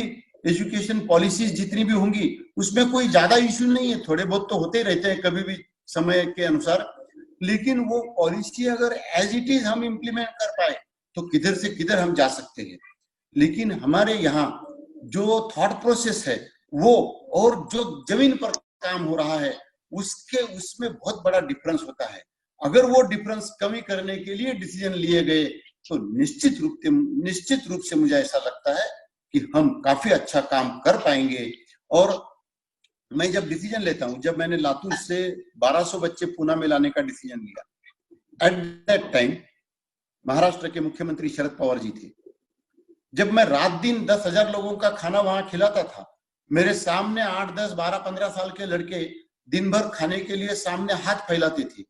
एजुकेशन पॉलिसीज जितनी भी होंगी उसमें कोई ज्यादा इश्यू नहीं है, थोड़े बहुत तो होते रहते हैं कभी भी समय के अनुसार, लेकिन वो पॉलिसी अगर एज इट इज हम इम्प्लीमेंट कर पाए तो किधर से किधर हम जा सकते हैं। लेकिन हमारे यहाँ जो थॉट प्रोसेस है वो और जो जमीन पर काम हो रहा है उसमें बहुत बड़ा डिफरेंस होता है। अगर वो डिफरेंस कमी करने के लिए डिसीजन लिए गए तो निश्चित रूप से मुझे ऐसा लगता है कि हम काफी अच्छा काम कर पाएंगे। और मैं जब डिसीजन लेता हूं, जब मैंने लातूर से 1200 बच्चे पूना में लाने का डिसीजन लिया, एट दैट टाइम महाराष्ट्र के मुख्यमंत्री शरद पवार जी थे। जब मैं रात दिन 10,000 लोगों का खाना वहां खिलाता था, मेरे सामने 8, 10, 12, 15 साल के लड़के दिन भर खाने के लिए सामने हाथ फैलाते थे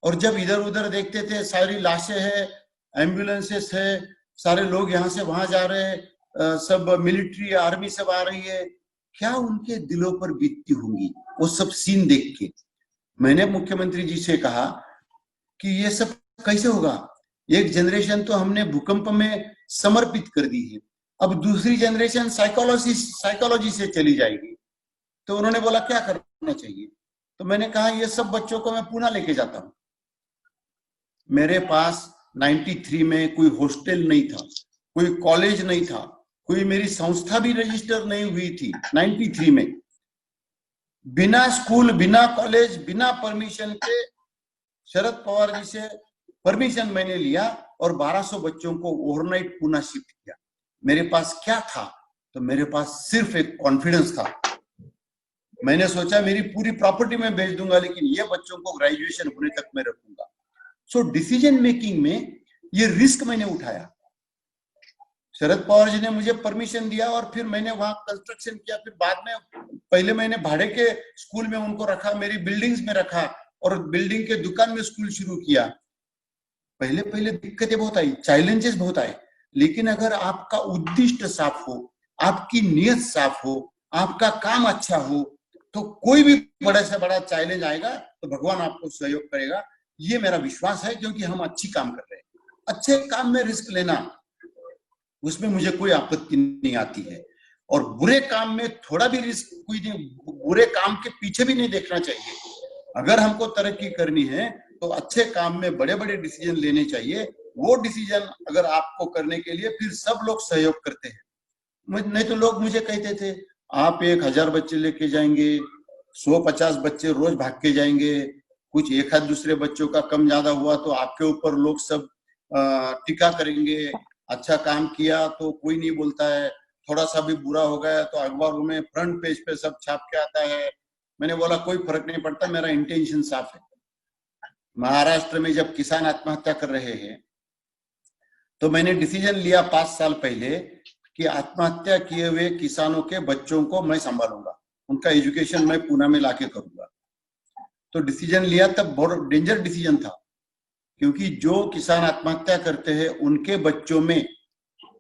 और जब इधर उधर देखते थे सारी लाशें हैं, एम्बुलेंसेस है, सारे लोग यहाँ से वहां जा रहे हैं, सब मिलिट्री आर्मी सब आ रही है, क्या उनके दिलों पर बीतती होंगी वो सब सीन देख के। मैंने मुख्यमंत्री जी से कहा कि ये सब कैसे होगा, एक जनरेशन तो हमने भूकंप में समर्पित कर दी है, अब दूसरी जनरेशन साइकोलॉजी से चली जाएगी। तो उन्होंने बोला क्या करना चाहिए, तो मैंने कहा ये सब बच्चों को मैं पुणे लेके जाता हूं। मेरे पास 93 में कोई हॉस्टल नहीं था, कोई कॉलेज नहीं था, कोई मेरी संस्था भी रजिस्टर नहीं हुई थी 93 में। बिना स्कूल, बिना कॉलेज, बिना परमिशन के शरद पवार जी से परमिशन मैंने लिया और 1200 बच्चों को ओवरनाइट पुणे शिफ्ट किया। मेरे पास क्या था? तो मेरे पास सिर्फ एक कॉन्फिडेंस था। मैंने सोचा मेरी पूरी प्रॉपर्टी में बेच दूंगा, लेकिन ये बच्चों को ग्रेजुएशन होने तक मैं रखूंगा। सो डिसीजन मेकिंग में ये रिस्क मैंने उठाया। शरद पवार जी ने मुझे परमिशन दिया और फिर मैंने वहां कंस्ट्रक्शन किया। फिर बाद में पहले मैंने भाड़े के स्कूल में उनको रखा, मेरी बिल्डिंग्स में रखा और बिल्डिंग के दुकान में स्कूल शुरू किया। पहले पहले दिक्कतें बहुत आई, चैलेंजेस बहुत आए, लेकिन अगर आपका उद्दिष्ट साफ हो, आपकी नीयत साफ हो, आपका काम अच्छा हो, तो कोई भी बड़े से बड़ा चैलेंज आएगा तो भगवान आपको सहयोग करेगा। ये मेरा विश्वास है, क्योंकि हम अच्छी काम कर रहे हैं। अच्छे काम में रिस्क लेना, उसमें मुझे कोई आपत्ति नहीं आती है। और बुरे काम में थोड़ा भी रिस्क कोई नहीं, बुरे काम के पीछे भी नहीं देखना चाहिए। अगर हमको तरक्की करनी है तो अच्छे काम में बड़े बड़े डिसीजन लेने चाहिए। वो डिसीजन अगर आपको करने के लिए फिर सब लोग सहयोग करते हैं। नहीं तो लोग मुझे कहते थे आप 1000 बच्चे लेके जाएंगे, 150 बच्चे रोज भाग के जाएंगे, कुछ एक आध दूसरे बच्चों का कम ज्यादा हुआ तो आपके ऊपर लोग सब टीका करेंगे। अच्छा काम किया तो कोई नहीं बोलता है, थोड़ा सा भी बुरा हो गया तो अखबारों में फ्रंट पेज पे सब छाप के आता है। मैंने बोला कोई फर्क नहीं पड़ता, मेरा इंटेंशन साफ है। महाराष्ट्र में जब किसान आत्महत्या कर रहे हैं तो मैंने डिसीजन लिया 5 साल पहले कि आत्महत्या किए हुए किसानों के बच्चों को मैं संभालूंगा, उनका एजुकेशन मैं पुणे में लाके करूंगा। तो डिसीजन लिया, तब बहुत डेंजर डिसीजन था, क्योंकि जो किसान आत्महत्या करते हैं उनके बच्चों में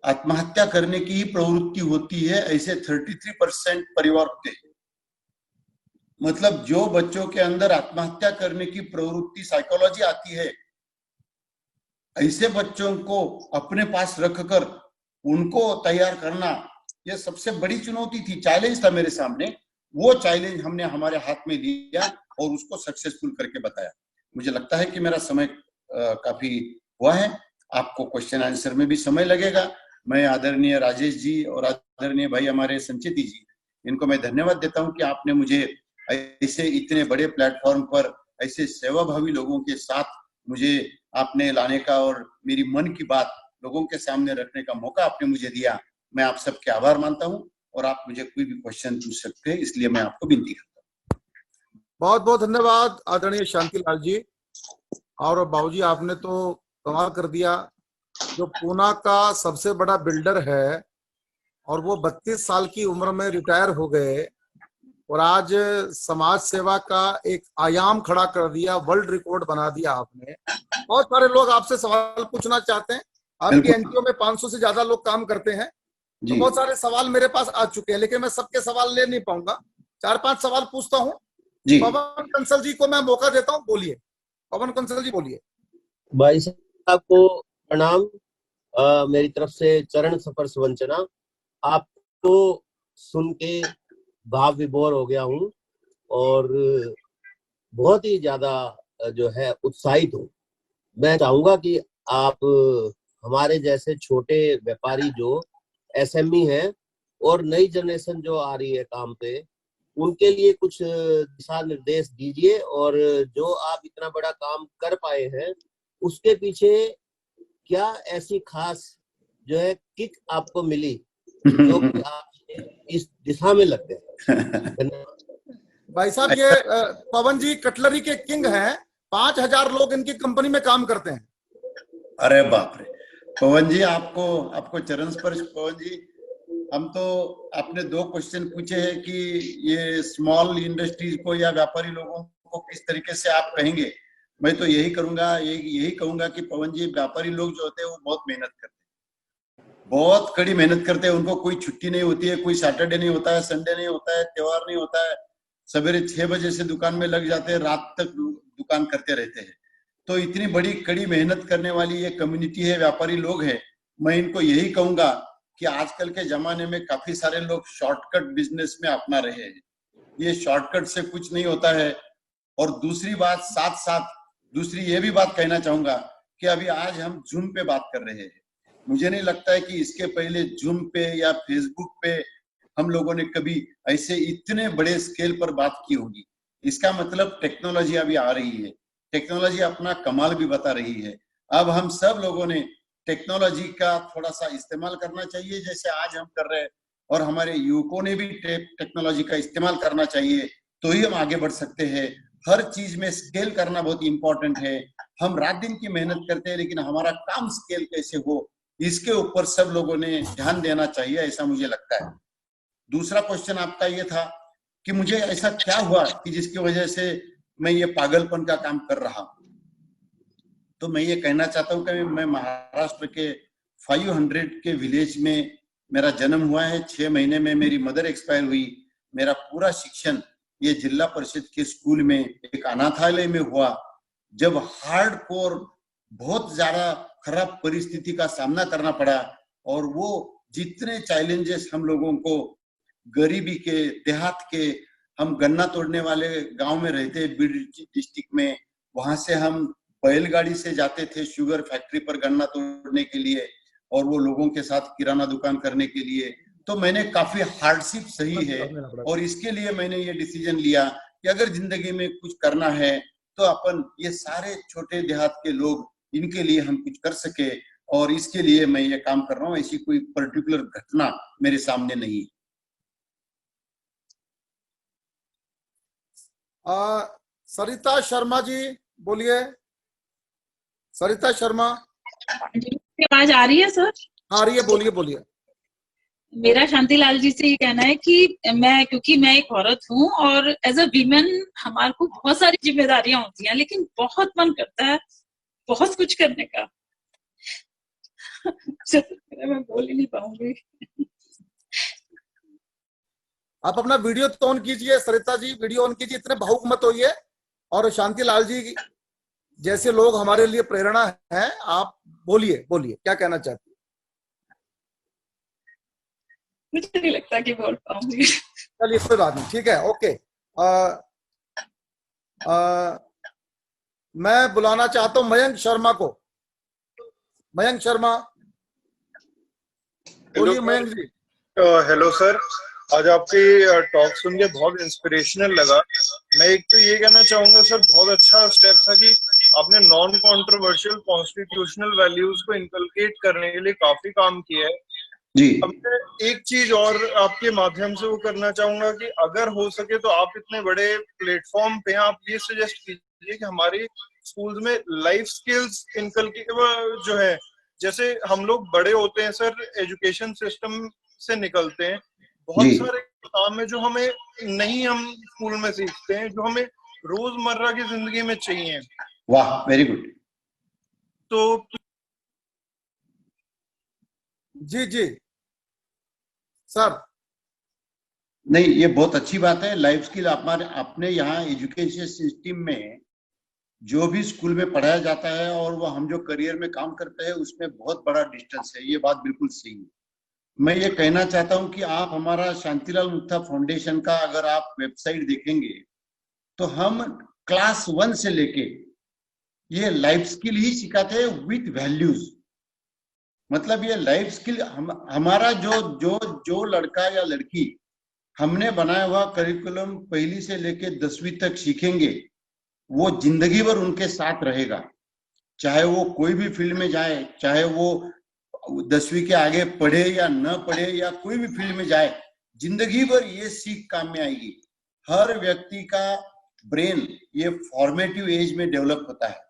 आत्महत्या करने की ही प्रवृत्ति होती है। ऐसे 33% परिवार होते हैं। मतलब जो बच्चों के अंदर आत्महत्या करने की प्रवृत्ति, साइकोलॉजी आती है, ऐसे बच्चों को अपने पास रखकर उनको तैयार करना, यह सबसे बड़ी चुनौती थी, चैलेंज था मेरे सामने। वो चैलेंज हमने हमारे हाथ में लिया और उसको सक्सेसफुल करके बताया। मुझे लगता है कि मेरा समय काफी हुआ है, आपको क्वेश्चन आंसर में भी समय लगेगा। मैं आदरणीय राजेश जी और आदरणीय भाई हमारे संचिति जी, इनको मैं धन्यवाद देता हूं कि आपने मुझे ऐसे इतने बड़े प्लेटफॉर्म पर ऐसे सेवाभावी लोगों के साथ मुझे आपने लाने का और मेरी मन की बात लोगों के सामने रखने का मौका आपने मुझे दिया। मैं आप सबके आभार मानता हूं और आप मुझे कोई भी क्वेश्चन पूछ सकते हैं, इसलिए मैं आपको विनती करता हूं। बहुत बहुत धन्यवाद आदरणीय शांतिलाल जी। और बाबूजी आपने तो कमाल कर दिया। जो पूना का सबसे बड़ा बिल्डर है और वो 32 साल की उम्र में रिटायर हो गए और आज समाज सेवा का एक आयाम खड़ा कर दिया, वर्ल्ड रिकॉर्ड बना दिया आपने। बहुत सारे लोग आपसे सवाल पूछना चाहते हैं। आपकी एनजीओ में 500 से ज्यादा लोग काम करते हैं, तो बहुत सारे सवाल मेरे पास आ चुके हैं, लेकिन मैं सबके सवाल ले नहीं पाऊंगा। 4-5 सवाल पूछता हूँ। पवन कंसल जी को मैं मौका देता हूँ, बोलिए। पवन कंसल जी बोलिए। भाई साहब को प्रणाम, मेरी तरफ से चरण सफर सुवंचना। आपको सुन के भाव विभोर हो गया हूँ और बहुत ही ज्यादा जो है उत्साहित हूँ। मैं चाहूंगा कि आप हमारे जैसे छोटे व्यापारी जो एसएमई हैं और नई जनरेशन जो आ रही है काम पे, उनके लिए कुछ दिशा निर्देश दीजिए, और जो आप इतना बड़ा काम कर पाए हैं उसके पीछे क्या ऐसी खास जो है किक आपको मिली जो कि आप इस दिशा में लग गए। भाई साहब, ये पवन जी कटलरी के किंग हैं। 5000 लोग इनकी कंपनी में काम करते हैं। अरे बाप रे पवन जी, आपको चरण स्पर्श। पवन जी, हम तो आपने 2 क्वेश्चन पूछे हैं कि ये स्मॉल इंडस्ट्रीज को या व्यापारी लोगों को किस तरीके से आप कहेंगे। मैं तो यही करूंगा, यही कहूंगा कि पवन जी, व्यापारी लोग जो होते हैं वो बहुत मेहनत करते हैं, बहुत कड़ी मेहनत करते हैं। उनको कोई छुट्टी नहीं होती है, कोई सैटरडे नहीं होता है, संडे नहीं होता है, त्योहार नहीं होता है। सवेरे 6 बजे से दुकान में लग जाते हैं, रात तक दुकान करते रहते हैं। तो इतनी बड़ी कड़ी मेहनत करने वाली ये कम्युनिटी है, व्यापारी लोग हैं। मैं इनको यही कहूंगा कि आजकल के जमाने में काफी सारे लोग शॉर्टकट बिजनेस में अपना रहे हैं। ये शॉर्टकट से कुछ नहीं होता है। और दूसरी बात, साथ साथ दूसरी ये भी बात कहना चाहूंगा कि अभी आज हम जूम पे बात कर रहे हैं। मुझे नहीं लगता है कि इसके पहले जूम पे या फेसबुक पे हम लोगों ने कभी ऐसे इतने बड़े स्केल पर बात की होगी। इसका मतलब टेक्नोलॉजी अभी आ रही है, टेक्नोलॉजी अपना कमाल भी बता रही है। अब हम सब लोगों ने टेक्नोलॉजी का थोड़ा सा इस्तेमाल करना चाहिए, जैसे आज हम कर रहे हैं, और हमारे युवकों ने भी टेक्नोलॉजी का इस्तेमाल करना चाहिए, तो ही हम आगे बढ़ सकते हैं। हर चीज में स्केल करना बहुत इंपॉर्टेंट है। हम रात दिन की मेहनत करते हैं, लेकिन हमारा काम स्केल कैसे हो, इसके ऊपर सब लोगों ने ध्यान देना चाहिए, ऐसा मुझे लगता है। दूसरा क्वेश्चन आपका ये था कि मुझे ऐसा क्या हुआ कि जिसकी वजह से मैं ये पागलपन का काम कर रहा हूं। तो मैं ये कहना चाहता हूं कि मैं महाराष्ट्र के 500 के विलेज में मेरा जन्म हुआ है। 6 महीने में मेरी मदर एक्सपायर हुई। मेरा पूरा शिक्षण ये जिला परिषद के स्कूल में एक अनाथालय में हुआ। जब हार्डकोर बहुत ज्यादा खराब परिस्थिति का सामना करना पड़ा, और वो जितने चैलेंजेस हम लोगों को गरीबी के, देहात के, हम गन्ना तोड़ने वाले गांव में रहते बीड डिस्ट्रिक्ट में, वहां से हम बैलगाड़ी से जाते थे शुगर फैक्ट्री पर गन्ना तोड़ने के लिए, और वो लोगों के साथ किराना दुकान करने के लिए। तो मैंने काफी हार्डशिप सही है, और इसके लिए मैंने ये डिसीजन लिया कि अगर जिंदगी में कुछ करना है तो अपन ये सारे छोटे देहात के लोग, इनके लिए हम कुछ कर सके, और इसके लिए मैं ये काम कर रहा हूँ। ऐसी कोई पर्टिकुलर घटना मेरे सामने नहीं। सरिता शर्मा जी बोलिए। सरिता शर्मा आवाज आ रही है सर? आ रही है, बोलिए बोलिए। मेरा शांतिलाल जी से ये कहना है कि क्योंकि मैं एक औरत हूँ, और एज अ वीमेन हमारे को बहुत सारी जिम्मेदारियां होती हैं, लेकिन बहुत मन करता है बहुत कुछ करने का। मैं बोल ही नहीं पाऊंगी। आप अपना वीडियो तो ऑन कीजिए सरिता जी, वीडियो ऑन कीजिए, इतने भावुक मत होइए। और शांतिलाल जी जैसे लोग हमारे लिए प्रेरणा है। आप बोलिए बोलिए, क्या कहना चाहती हैं? मुझे नहीं लगता कि बोल पाऊंगी। चलिए कोई बात नहीं, ठीक है, ओके। मैं बुलाना चाहता हूं मयंक शर्मा को। मयंक शर्मा बोलिए। मयंक जी हेलो सर, आज आपकी टॉक सुन के बहुत इंस्पिरेशनल लगा। मैं एक तो ये कहना चाहूंगा सर, बहुत अच्छा स्टेप था कि आपने नॉन कंट्रोवर्शियल कॉन्स्टिट्यूशनल वैल्यूज को इनकलकेट करने के लिए काफी काम किया है जी। अब मैं एक चीज और आपके माध्यम से वो करना चाहूंगा कि अगर हो सके तो आप इतने बड़े प्लेटफॉर्म पे आप ये सजेस्ट कीजिए कि हमारे स्कूल्स में लाइफ स्किल्स इनकलकेट जो है, जैसे हम लोग बड़े होते हैं सर, एजुकेशन सिस्टम से निकलते हैं, बहुत जी। सारे काम है जो हमें नहीं हम स्कूल में सीखते हैं, जो हमें रोजमर्रा की जिंदगी में चाहिए। वाह, वेरी गुड। तो जी जी सर। नहीं, ये बहुत अच्छी बात है। लाइफ स्किल हमारे अपने यहाँ एजुकेशन सिस्टम में जो भी स्कूल में पढ़ाया जाता है और वो हम जो करियर में काम करते हैं उसमें बहुत बड़ा डिस्टेंस है। ये बात बिल्कुल सही है। मैं ये कहना चाहता हूँ कि आप हमारा शांतिलाल मुक्ता फाउंडेशन का अगर आप वेबसाइट देखेंगे तो हम क्लास 1 से लेके ये लाइफ स्किल ही सिखाते हैं विथ वैल्यूज। मतलब ये लाइफ स्किल हमारा जो लड़का या लड़की हमने बनाया हुआ करिकुलम पहली से लेके 10वीं तक सीखेंगे, वो जिंदगी भर उनके साथ रहेगा। चाहे वो कोई भी फील्ड में जाए, चाहे वो 10वीं के आगे पढ़े या न पढ़े या कोई भी फील्ड में जाए, जिंदगी भर ये सीख काम में आएगी। हर व्यक्ति का ब्रेन ये फॉर्मेटिव एज में डेवलप होता है।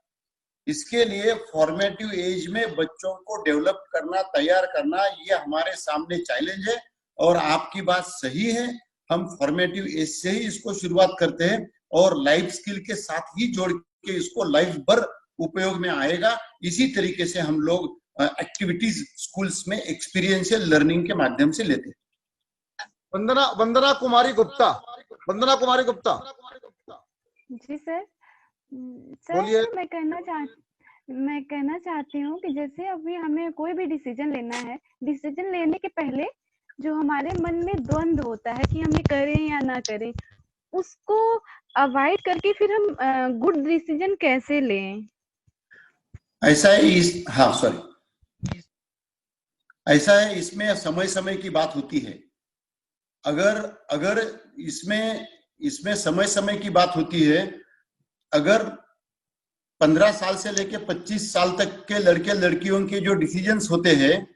इसके लिए फॉर्मेटिव एज में बच्चों को डेवलप करना, तैयार करना, ये हमारे सामने चैलेंज है। और आपकी बात सही है, हम फॉर्मेटिव एज से ही इसको शुरुआत करते हैं और लाइफ स्किल के साथ ही जोड़ के इसको लाइफ भर उपयोग में आएगा। इसी तरीके से हम लोग एक्टिविटीज स्कूल्स में एक्सपीरियंशियल लर्निंग के माध्यम से लेते हैं। वंदना कुमारी गुप्ता। वंदना कुमारी गुप्ता जी सर। बोलिए। सर मैं कहना चाहती हूँ कि जैसे अभी हमें कोई भी डिसीजन लेना है, डिसीजन लेने के पहले जो हमारे मन में द्वंद होता है कि हम ये करें या ना करें, उसको अवॉइड करके फिर हम गुड डिसीजन कैसे लें? ऐसा है ऐसा है, इसमें समय समय की बात होती है। अगर अगर इसमें समय समय की बात होती है। अगर 15 साल से लेकर 25 साल तक के लड़के लड़कियों के जो डिसीजंस होते हैं,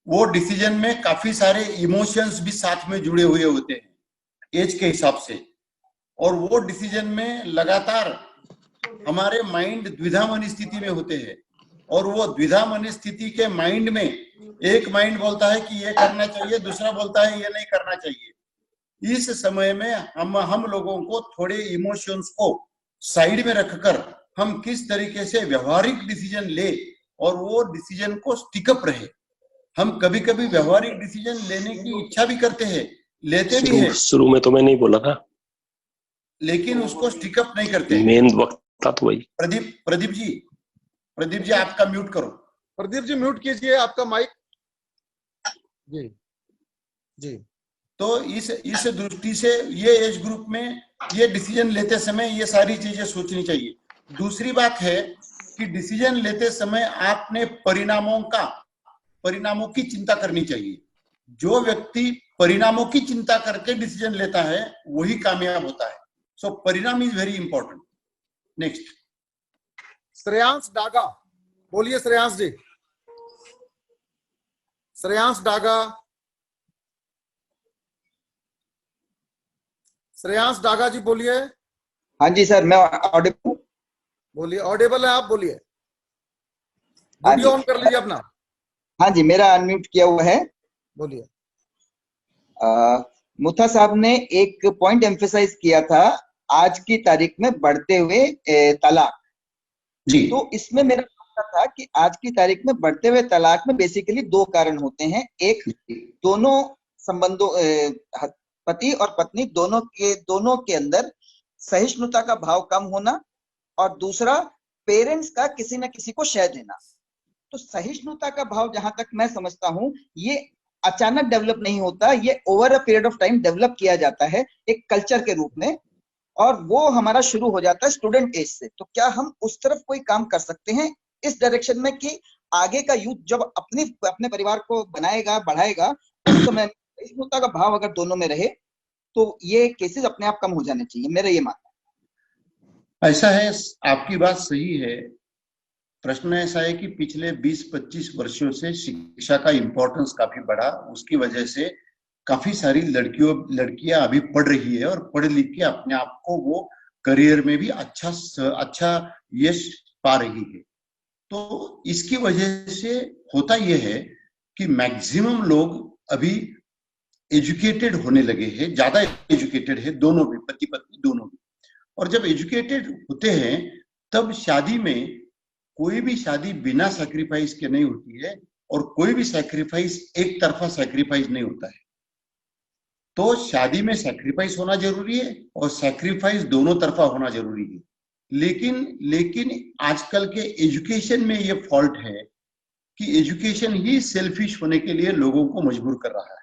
वो डिसीजन में काफी सारे इमोशंस भी साथ में जुड़े हुए होते हैं एज के हिसाब से, और वो डिसीजन में लगातार हमारे माइंड द्विधामन स्थिति में होते हैं, और वो द्विधामन स्थिति के माइंड में एक माइंड बोलता है कि ये करना चाहिए, दूसरा बोलता है ये नहीं करना चाहिए। इस समय में हम लोगों को थोड़े इमोशंस को साइड में रखकर हम किस तरीके से व्यवहारिक डिसीजन ले और वो डिसीजन को स्टिकअप रहे। हम कभी कभी व्यवहारिक डिसीजन लेने की इच्छा भी करते हैं, लेते भी हैं, शुरू में तो मैं नहीं बोला था, लेकिन उसको स्टिकअप नहीं करते। मेन वक्ता तो वही। प्रदीप जी आपका म्यूट करो। प्रदीप जी म्यूट कीजिए आपका माइक। जी। तो इस दृष्टि से ये एज ग्रुप में ये डिसीजन लेते समय ये सारी चीजें सोचनी चाहिए। दूसरी बात है कि डिसीजन लेते समय आपने परिणामों की चिंता करनी चाहिए। जो व्यक्ति परिणामों की चिंता करके डिसीजन लेता है वही कामयाब होता है। सो परिणाम is very important. Next, Shreyansh Daga, बोलिए श्रेयांश जी। श्रेयांश डागा, श्रेयांश डागा जी बोलिए। हाँ जी सर, मैं ऑडिबल? बोलिए, ऑडिबल है आप, बोलिए। हाँ वीडियो जी। ऑन कर लीजिए अपना। हाँ जी, मेरा अनम्यूट किया हुआ है। बोलिए। मुथा साहब ने एक पॉइंट एम्फेसाइज किया था, आज की तारीख में बढ़ते हुए तलाक जी। तो इसमें मेरा मानना था कि आज की तारीख में बढ़ते हुए तलाक में बेसिकली दो कारण होते हैं। एक, दोनों संबंधों पति और पत्नी दोनों के अंदर सहिष्णुता का भाव कम होना, और दूसरा पेरेंट्स का किसी न किसी को शय देना। तो सहिष्णुता का भाव जहां तक मैं समझता हूं ये अचानक डेवलप नहीं होता, ये over a period of time develop किया जाता है एक कल्चर के रूप में, और वो हमारा शुरू हो जाता है स्टूडेंट एज से। तो क्या हम उस तरफ कोई काम कर सकते हैं इस डायरेक्शन में कि आगे का यूथ जब अपने परिवार को बनाएगा बढ़ाएगा उस समय सहिष्णुता का भाव अगर दोनों में रहे तो ये केसेस अपने आप कम हो जाने चाहिए, मेरा ये मानना है। ऐसा है, आपकी बात सही है। प्रश्न ऐसा है कि पिछले 20-25 वर्षों से शिक्षा का इम्पोर्टेंस काफी बढ़ा, उसकी वजह से काफी सारी लड़कियां अभी पढ़ रही है और पढ़ लिख के अपने आप को वो करियर में भी अच्छा यश पा रही है। तो इसकी वजह से होता यह है कि मैक्सिमम लोग अभी एजुकेटेड होने लगे हैं, ज्यादा एजुकेटेड है, दोनों भी, पति पत्नी दोनों भी। और जब एजुकेटेड होते हैं तब शादी में कोई भी शादी बिना सैक्रिफाइस के नहीं होती है, और कोई भी सैक्रिफाइस एक तरफा सैक्रिफाइस नहीं होता है। तो शादी में सैक्रिफाइस होना जरूरी है और सैक्रिफाइस दोनों तरफा होना जरूरी है। लेकिन आजकल के एजुकेशन में ये फॉल्ट है कि एजुकेशन ही सेल्फिश होने के लिए लोगों को मजबूर कर रहा है।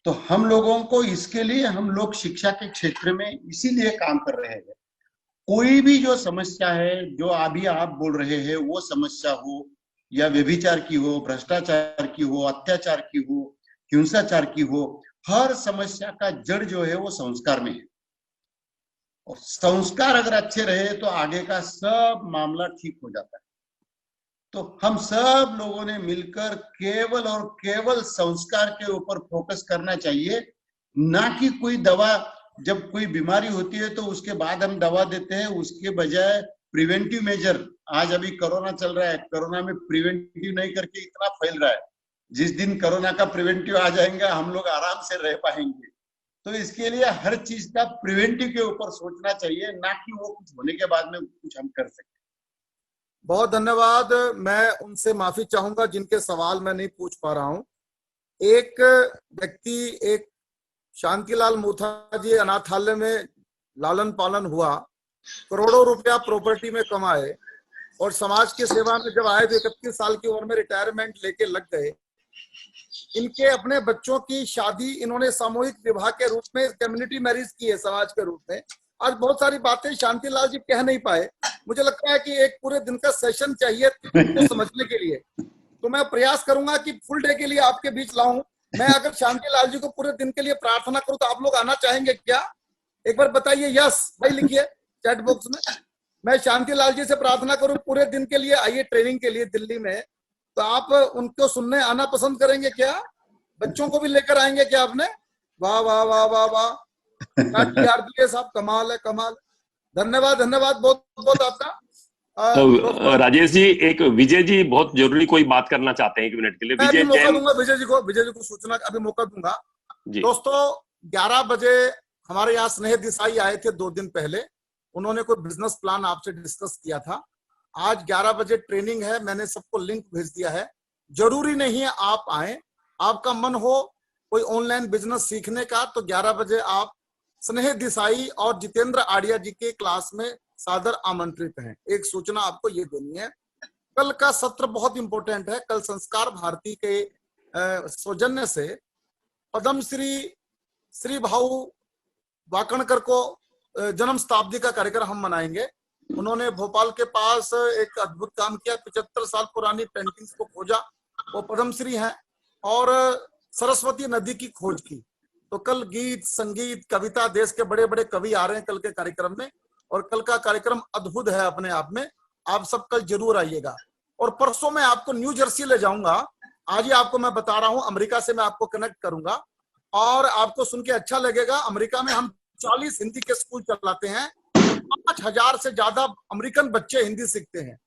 तो हम लोगों को इसके लिए हम लोग शिक्षा के क्षेत्र में इसीलिए काम कर रहे हैं। कोई भी जो समस्या है, जो अभी आप बोल रहे हैं, वो समस्या हो या व्यभिचार की हो, भ्रष्टाचार की हो, अत्याचार की हो, हिंसाचार की हो, हर समस्या का जड़ जो है वो संस्कार में है। और संस्कार अगर अच्छे रहे तो आगे का सब मामला ठीक हो जाता है। तो हम सब लोगों ने मिलकर केवल और केवल संस्कार के ऊपर फोकस करना चाहिए, ना कि कोई दवा, जब कोई बीमारी होती है तो उसके बाद हम दवा देते हैं, उसके बजाय प्रिवेंटिव मेजर। आज अभी कोरोना चल रहा है, कोरोना में प्रिवेंटिव नहीं करके इतना फैल रहा है। जिस दिन कोरोना का प्रिवेंटिव आ जाएगा हम लोग आराम से रह पाएंगे। तो इसके लिए हर चीज का प्रिवेंटिव के ऊपर सोचना चाहिए, ना कि वो कुछ होने के बाद में कुछ हम कर सकते। बहुत धन्यवाद। मैं उनसे माफी चाहूंगा जिनके सवाल मैं नहीं पूछ पा रहा हूं। एक व्यक्ति, एक शांतिलाल मुथा जी अनाथालय में लालन पालन हुआ, करोड़ों रुपया प्रॉपर्टी में कमाए, और समाज की सेवा में जब आए तो 31 साल की उम्र में रिटायरमेंट लेके लग गए। इनके अपने बच्चों की शादी इन्होंने सामूहिक विवाह के रूप में, कम्युनिटी मैरिज की है समाज के रूप में। आज बहुत सारी बातें शांतिलाल जी कह नहीं पाए। मुझे लगता है कि एक पूरे दिन का सेशन चाहिए तो समझने के लिए। तो मैं प्रयास करूंगा कि फुल डे के लिए आपके बीच लाऊं, मैं अगर शांति लाल जी को पूरे दिन के लिए प्रार्थना करूं तो आप लोग आना चाहेंगे क्या? एक बार बताइए यस भाई, लिखिए चैट बॉक्स में। मैं शांति लाल जी से प्रार्थना करूं पूरे दिन के लिए आइए ट्रेनिंग के लिए दिल्ली में, तो आप उनको सुनने आना पसंद करेंगे क्या? बच्चों को भी लेकर आएंगे क्या आपने? वाह वाह वाह वाह वाह, साहब कमाल है, कमाल। धन्यवाद धन्यवाद बहुत बहुत आपका। तो राजेश जी, एक विजय जी बहुत जरूरी कोई बात करना चाहते हैं 1 मिनट के लिए। मैं मौका दूंगा विजय जी को सूचना अभी मौका दूंगा जी। दोस्तों 11 बजे हमारे यहाँ स्नेह देसाई आए थे 2 दिन पहले, उन्होंने कोई बिजनेस प्लान आपसे डिस्कस किया था। आज 11 बजे ट्रेनिंग है, मैंने सबको लिंक भेज दिया है। जरूरी नहीं है आप आए, आपका मन हो कोई ऑनलाइन बिजनेस सीखने का तो 11 बजे आप स्नेह देसाई और जितेंद्र आड़िया जी के क्लास में सादर आमंत्रित हैं। एक सूचना आपको ये देनी है, कल का सत्र बहुत इंपॉर्टेंट है। कल संस्कार भारती के सौजन्य से पद्म श्री भाऊ वाकणकर को जन्म शताब्दी का कार्यक्रम हम मनाएंगे। उन्होंने भोपाल के पास एक अद्भुत काम किया, 75 साल पुरानी पेंटिंग्स को खोजा, वो पद्मश्री हैं, और सरस्वती नदी की खोज की। तो कल गीत संगीत कविता, देश के बड़े बड़े कवि आ रहे हैं कल के कार्यक्रम में, और कल का कार्यक्रम अद्भुत है अपने आप में। आप सब कल जरूर आइएगा। और परसों मैं आपको न्यू जर्सी ले जाऊंगा। आज ही आपको मैं बता रहा हूं, अमेरिका से मैं आपको कनेक्ट करूंगा और आपको सुन के अच्छा लगेगा। अमेरिका में हम 40 हिंदी के स्कूल चलाते हैं, 5000 से ज्यादा अमेरिकन बच्चे हिंदी सीखते हैं।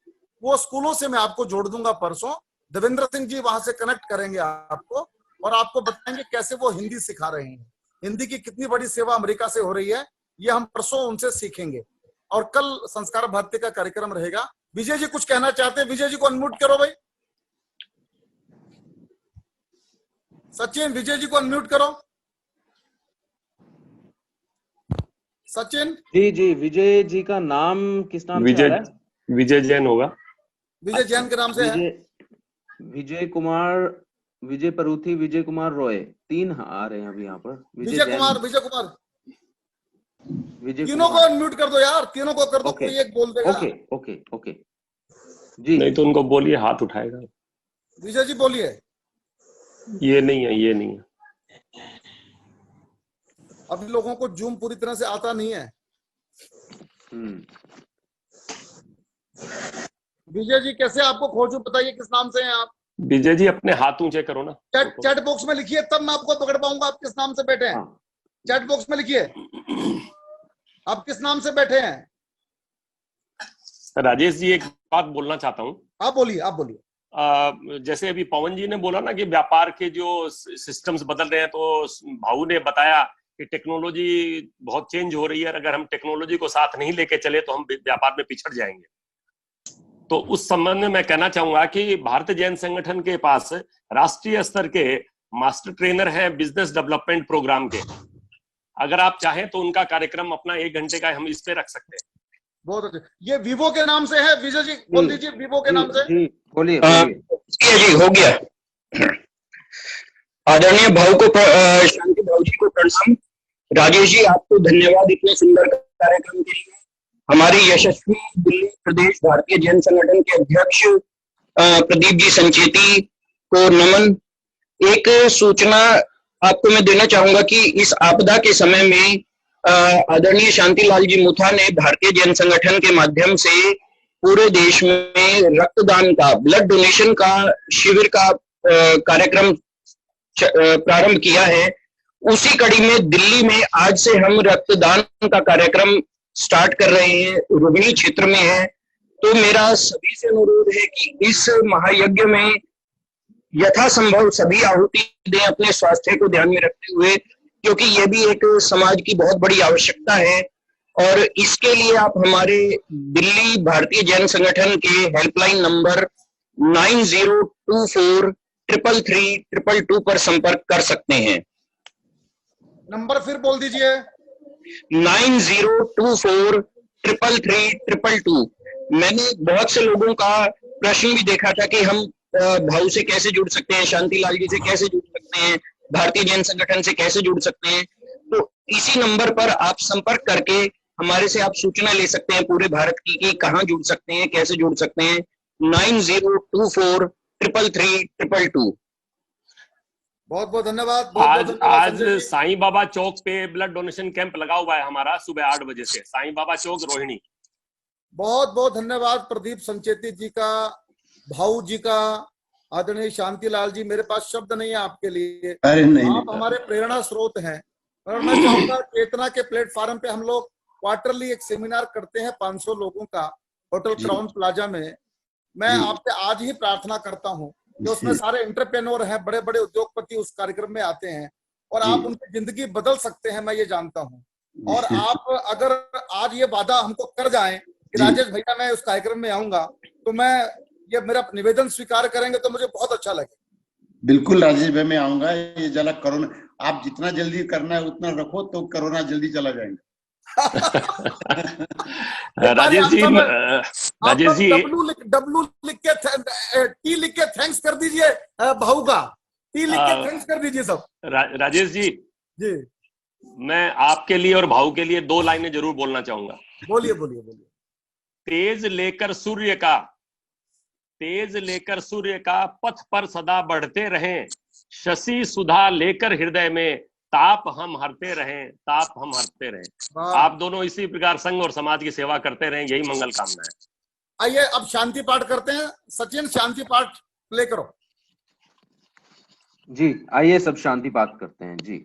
वो स्कूलों से मैं आपको जोड़ दूंगा परसों। देवेंद्र सिंह जी वहां से कनेक्ट करेंगे आपको और आपको बताएंगे कैसे वो हिंदी सिखा रहे हैं। हिंदी की कितनी बड़ी सेवा अमेरिका से हो रही है, ये हम परसों उनसे सीखेंगे। और कल संस्कार भारती का कार्यक्रम रहेगा। विजय जी कुछ कहना चाहते हैं? विजय जी को अनम्यूट करो भाई। सचिन, विजय जी को अनम्यूट करो। सचिन जी, विजय जी का नाम किस नाम से आ रहा है? विजय जैन होगा। विजय जैन के नाम से है। विजय कुमार, विजय परूथी, विजय कुमार रॉय, 3 आ रहे हैं अभी यहाँ पर। विजय कुमार तीनों को अनम्यूट कर दो यार, तीनों को कर दो। कोई एक बोल देगा। ओके जी। नहीं तो उनको बोलिए, हाथ उठाएगा। विजय जी बोलिए। ये नहीं है। अभी लोगों को जूम पूरी तरह से आता नहीं है। विजय जी कैसे आपको खोजूं, बताइए किस नाम से हैं आप? विजय जी अपने हाथ ऊंचे करो ना। चैट बॉक्स में लिखिए, तब मैं आपको पकड़ पाऊंगा आप किस नाम से बैठे हैं। चैट बॉक्स में लिखिए आप किस नाम से बैठे हैं। राजेश जी एक बात बोलना चाहता हूँ। आप बोलिए। जैसे अभी पवन जी ने बोला ना कि व्यापार के जो सिस्टम्स बदल रहे हैं, तो भाऊ ने बताया कि टेक्नोलॉजी बहुत चेंज हो रही है। अगर हम टेक्नोलॉजी को साथ नहीं लेके चले तो हम व्यापार में पिछड़ जाएंगे। तो उस संबंध में मैं कहना चाहूंगा कि भारतीय जैन संगठन के पास राष्ट्रीय स्तर के मास्टर ट्रेनर हैं बिजनेस डेवलपमेंट प्रोग्राम के। अगर आप चाहें तो उनका कार्यक्रम अपना 1 घंटे का हम इस पे रख सकते हैं। बहुत अच्छे। ये वीवो के नाम से है। विजय जी बोल दीजिए वीवो के नाम से। बोलिए। जी हो गया। आदरणीय भाव को शांति भाव जी को प्रणाम। राजेश जी आपको धन्यवाद इतने सुंदर कार्यक्रम के लिए। हमारे यशस्वी दिल्ली प्रदेश भारतीय जैन संगठन के अध्यक्ष प्रदीप जी संचेती को नमन। एक सूचना आपको मैं देना चाहूंगा कि इस आपदा के समय में आदरणीय शांति लाल जी मुथा ने भारतीय जैन संगठन के माध्यम से पूरे देश में रक्तदान का, ब्लड डोनेशन का शिविर का कार्यक्रम प्रारंभ किया है। उसी कड़ी में दिल्ली में आज से हम रक्तदान का कार्यक्रम स्टार्ट कर रहे हैं। रोहिणी क्षेत्र में है। तो मेरा सभी से अनुरोध है कि इस महायज्ञ में यथासंभव सभी आहुति दें अपने स्वास्थ्य को ध्यान में रखते हुए, क्योंकि ये भी एक समाज की बहुत बड़ी आवश्यकता है। और इसके लिए आप हमारे दिल्ली भारतीय जैन संगठन के हेल्पलाइन नंबर 9024333222 पर संपर्क कर सकते हैं। नंबर फिर बोल दीजिए। 9024333222। मैंने बहुत से लोगों का प्रश्न भी देखा था कि हम भाव से कैसे जुड़ सकते हैं, शांति लाल जी से कैसे जुड़ सकते हैं, भारतीय जैन संगठन से कैसे जुड़ सकते हैं। तो इसी नंबर पर आप संपर्क करके हमारे से आप सूचना ले सकते हैं पूरे भारत की कि कहाँ जुड़ सकते हैं, कैसे जुड़ सकते हैं। 9024333222। बहुत बहुत धन्यवाद, बहुत बहुत आज धन्यवाद आज संजय जी। साईं बाबा चौक पे ब्लड डोनेशन कैंप लगा हुआ है हमारा सुबह 8 बजे से, साईं बाबा चौक रोहिणी। बहुत बहुत धन्यवाद प्रदीप संचेती जी का, भाऊ जी का, आदरणीय शांतिलाल जी। मेरे पास शब्द नहीं है आपके लिए, अरे नहीं आप हमारे प्रेरणा स्रोत हैं। और मैं चाहूंगा चेतना के प्लेटफॉर्म पे हम लोग क्वार्टरली एक सेमिनार करते हैं 500 लोगों का होटल जी। क्राउन प्लाजा में। मैं जी। आपसे आज ही प्रार्थना करता हूं कि उसमें जी। सारे एंटरप्रेन्योर हैं, बड़े बड़े उद्योगपति उस कार्यक्रम में आते हैं और जी। आप उनकी जिंदगी बदल सकते हैं, मैं ये जानता हूं। और जी। आप अगर आज ये वादा हमको कर जाएं कि जी। राजेश भैया मैं उस कार्यक्रम में आऊंगा, तो मैं ये मेरा निवेदन स्वीकार करेंगे तो मुझे बहुत अच्छा लगेगा। बिल्कुल राजेश भाई, मैं आऊंगा। ये जरा कोरोना आप जितना जल्दी करना है उतना रखो तो कोरोना जल्दी चला जाएगा। राजेश जी, राजेश जी, डब्लू लिख के टी लिख के थैंक्स कर दीजिए, भाऊ का टी लिख के थैंक्स कर दीजिए सब। राजेश जी जी, मैं आपके लिए और भाऊ के लिए 2 लाइनें जरूर बोलना चाहूंगा। बोलिए बोलिए बोलिए। तेज लेकर सूर्य का पथ पर सदा बढ़ते रहें, शशि सुधा लेकर हृदय में ताप हम हरते रहें। आप दोनों इसी प्रकार संघ और समाज की सेवा करते रहें, यही मंगल कामना है। आइए अब शांति पाठ करते हैं। सचिन, शांति पाठ प्ले करो। जी, आइए सब शांति पाठ करते हैं जी।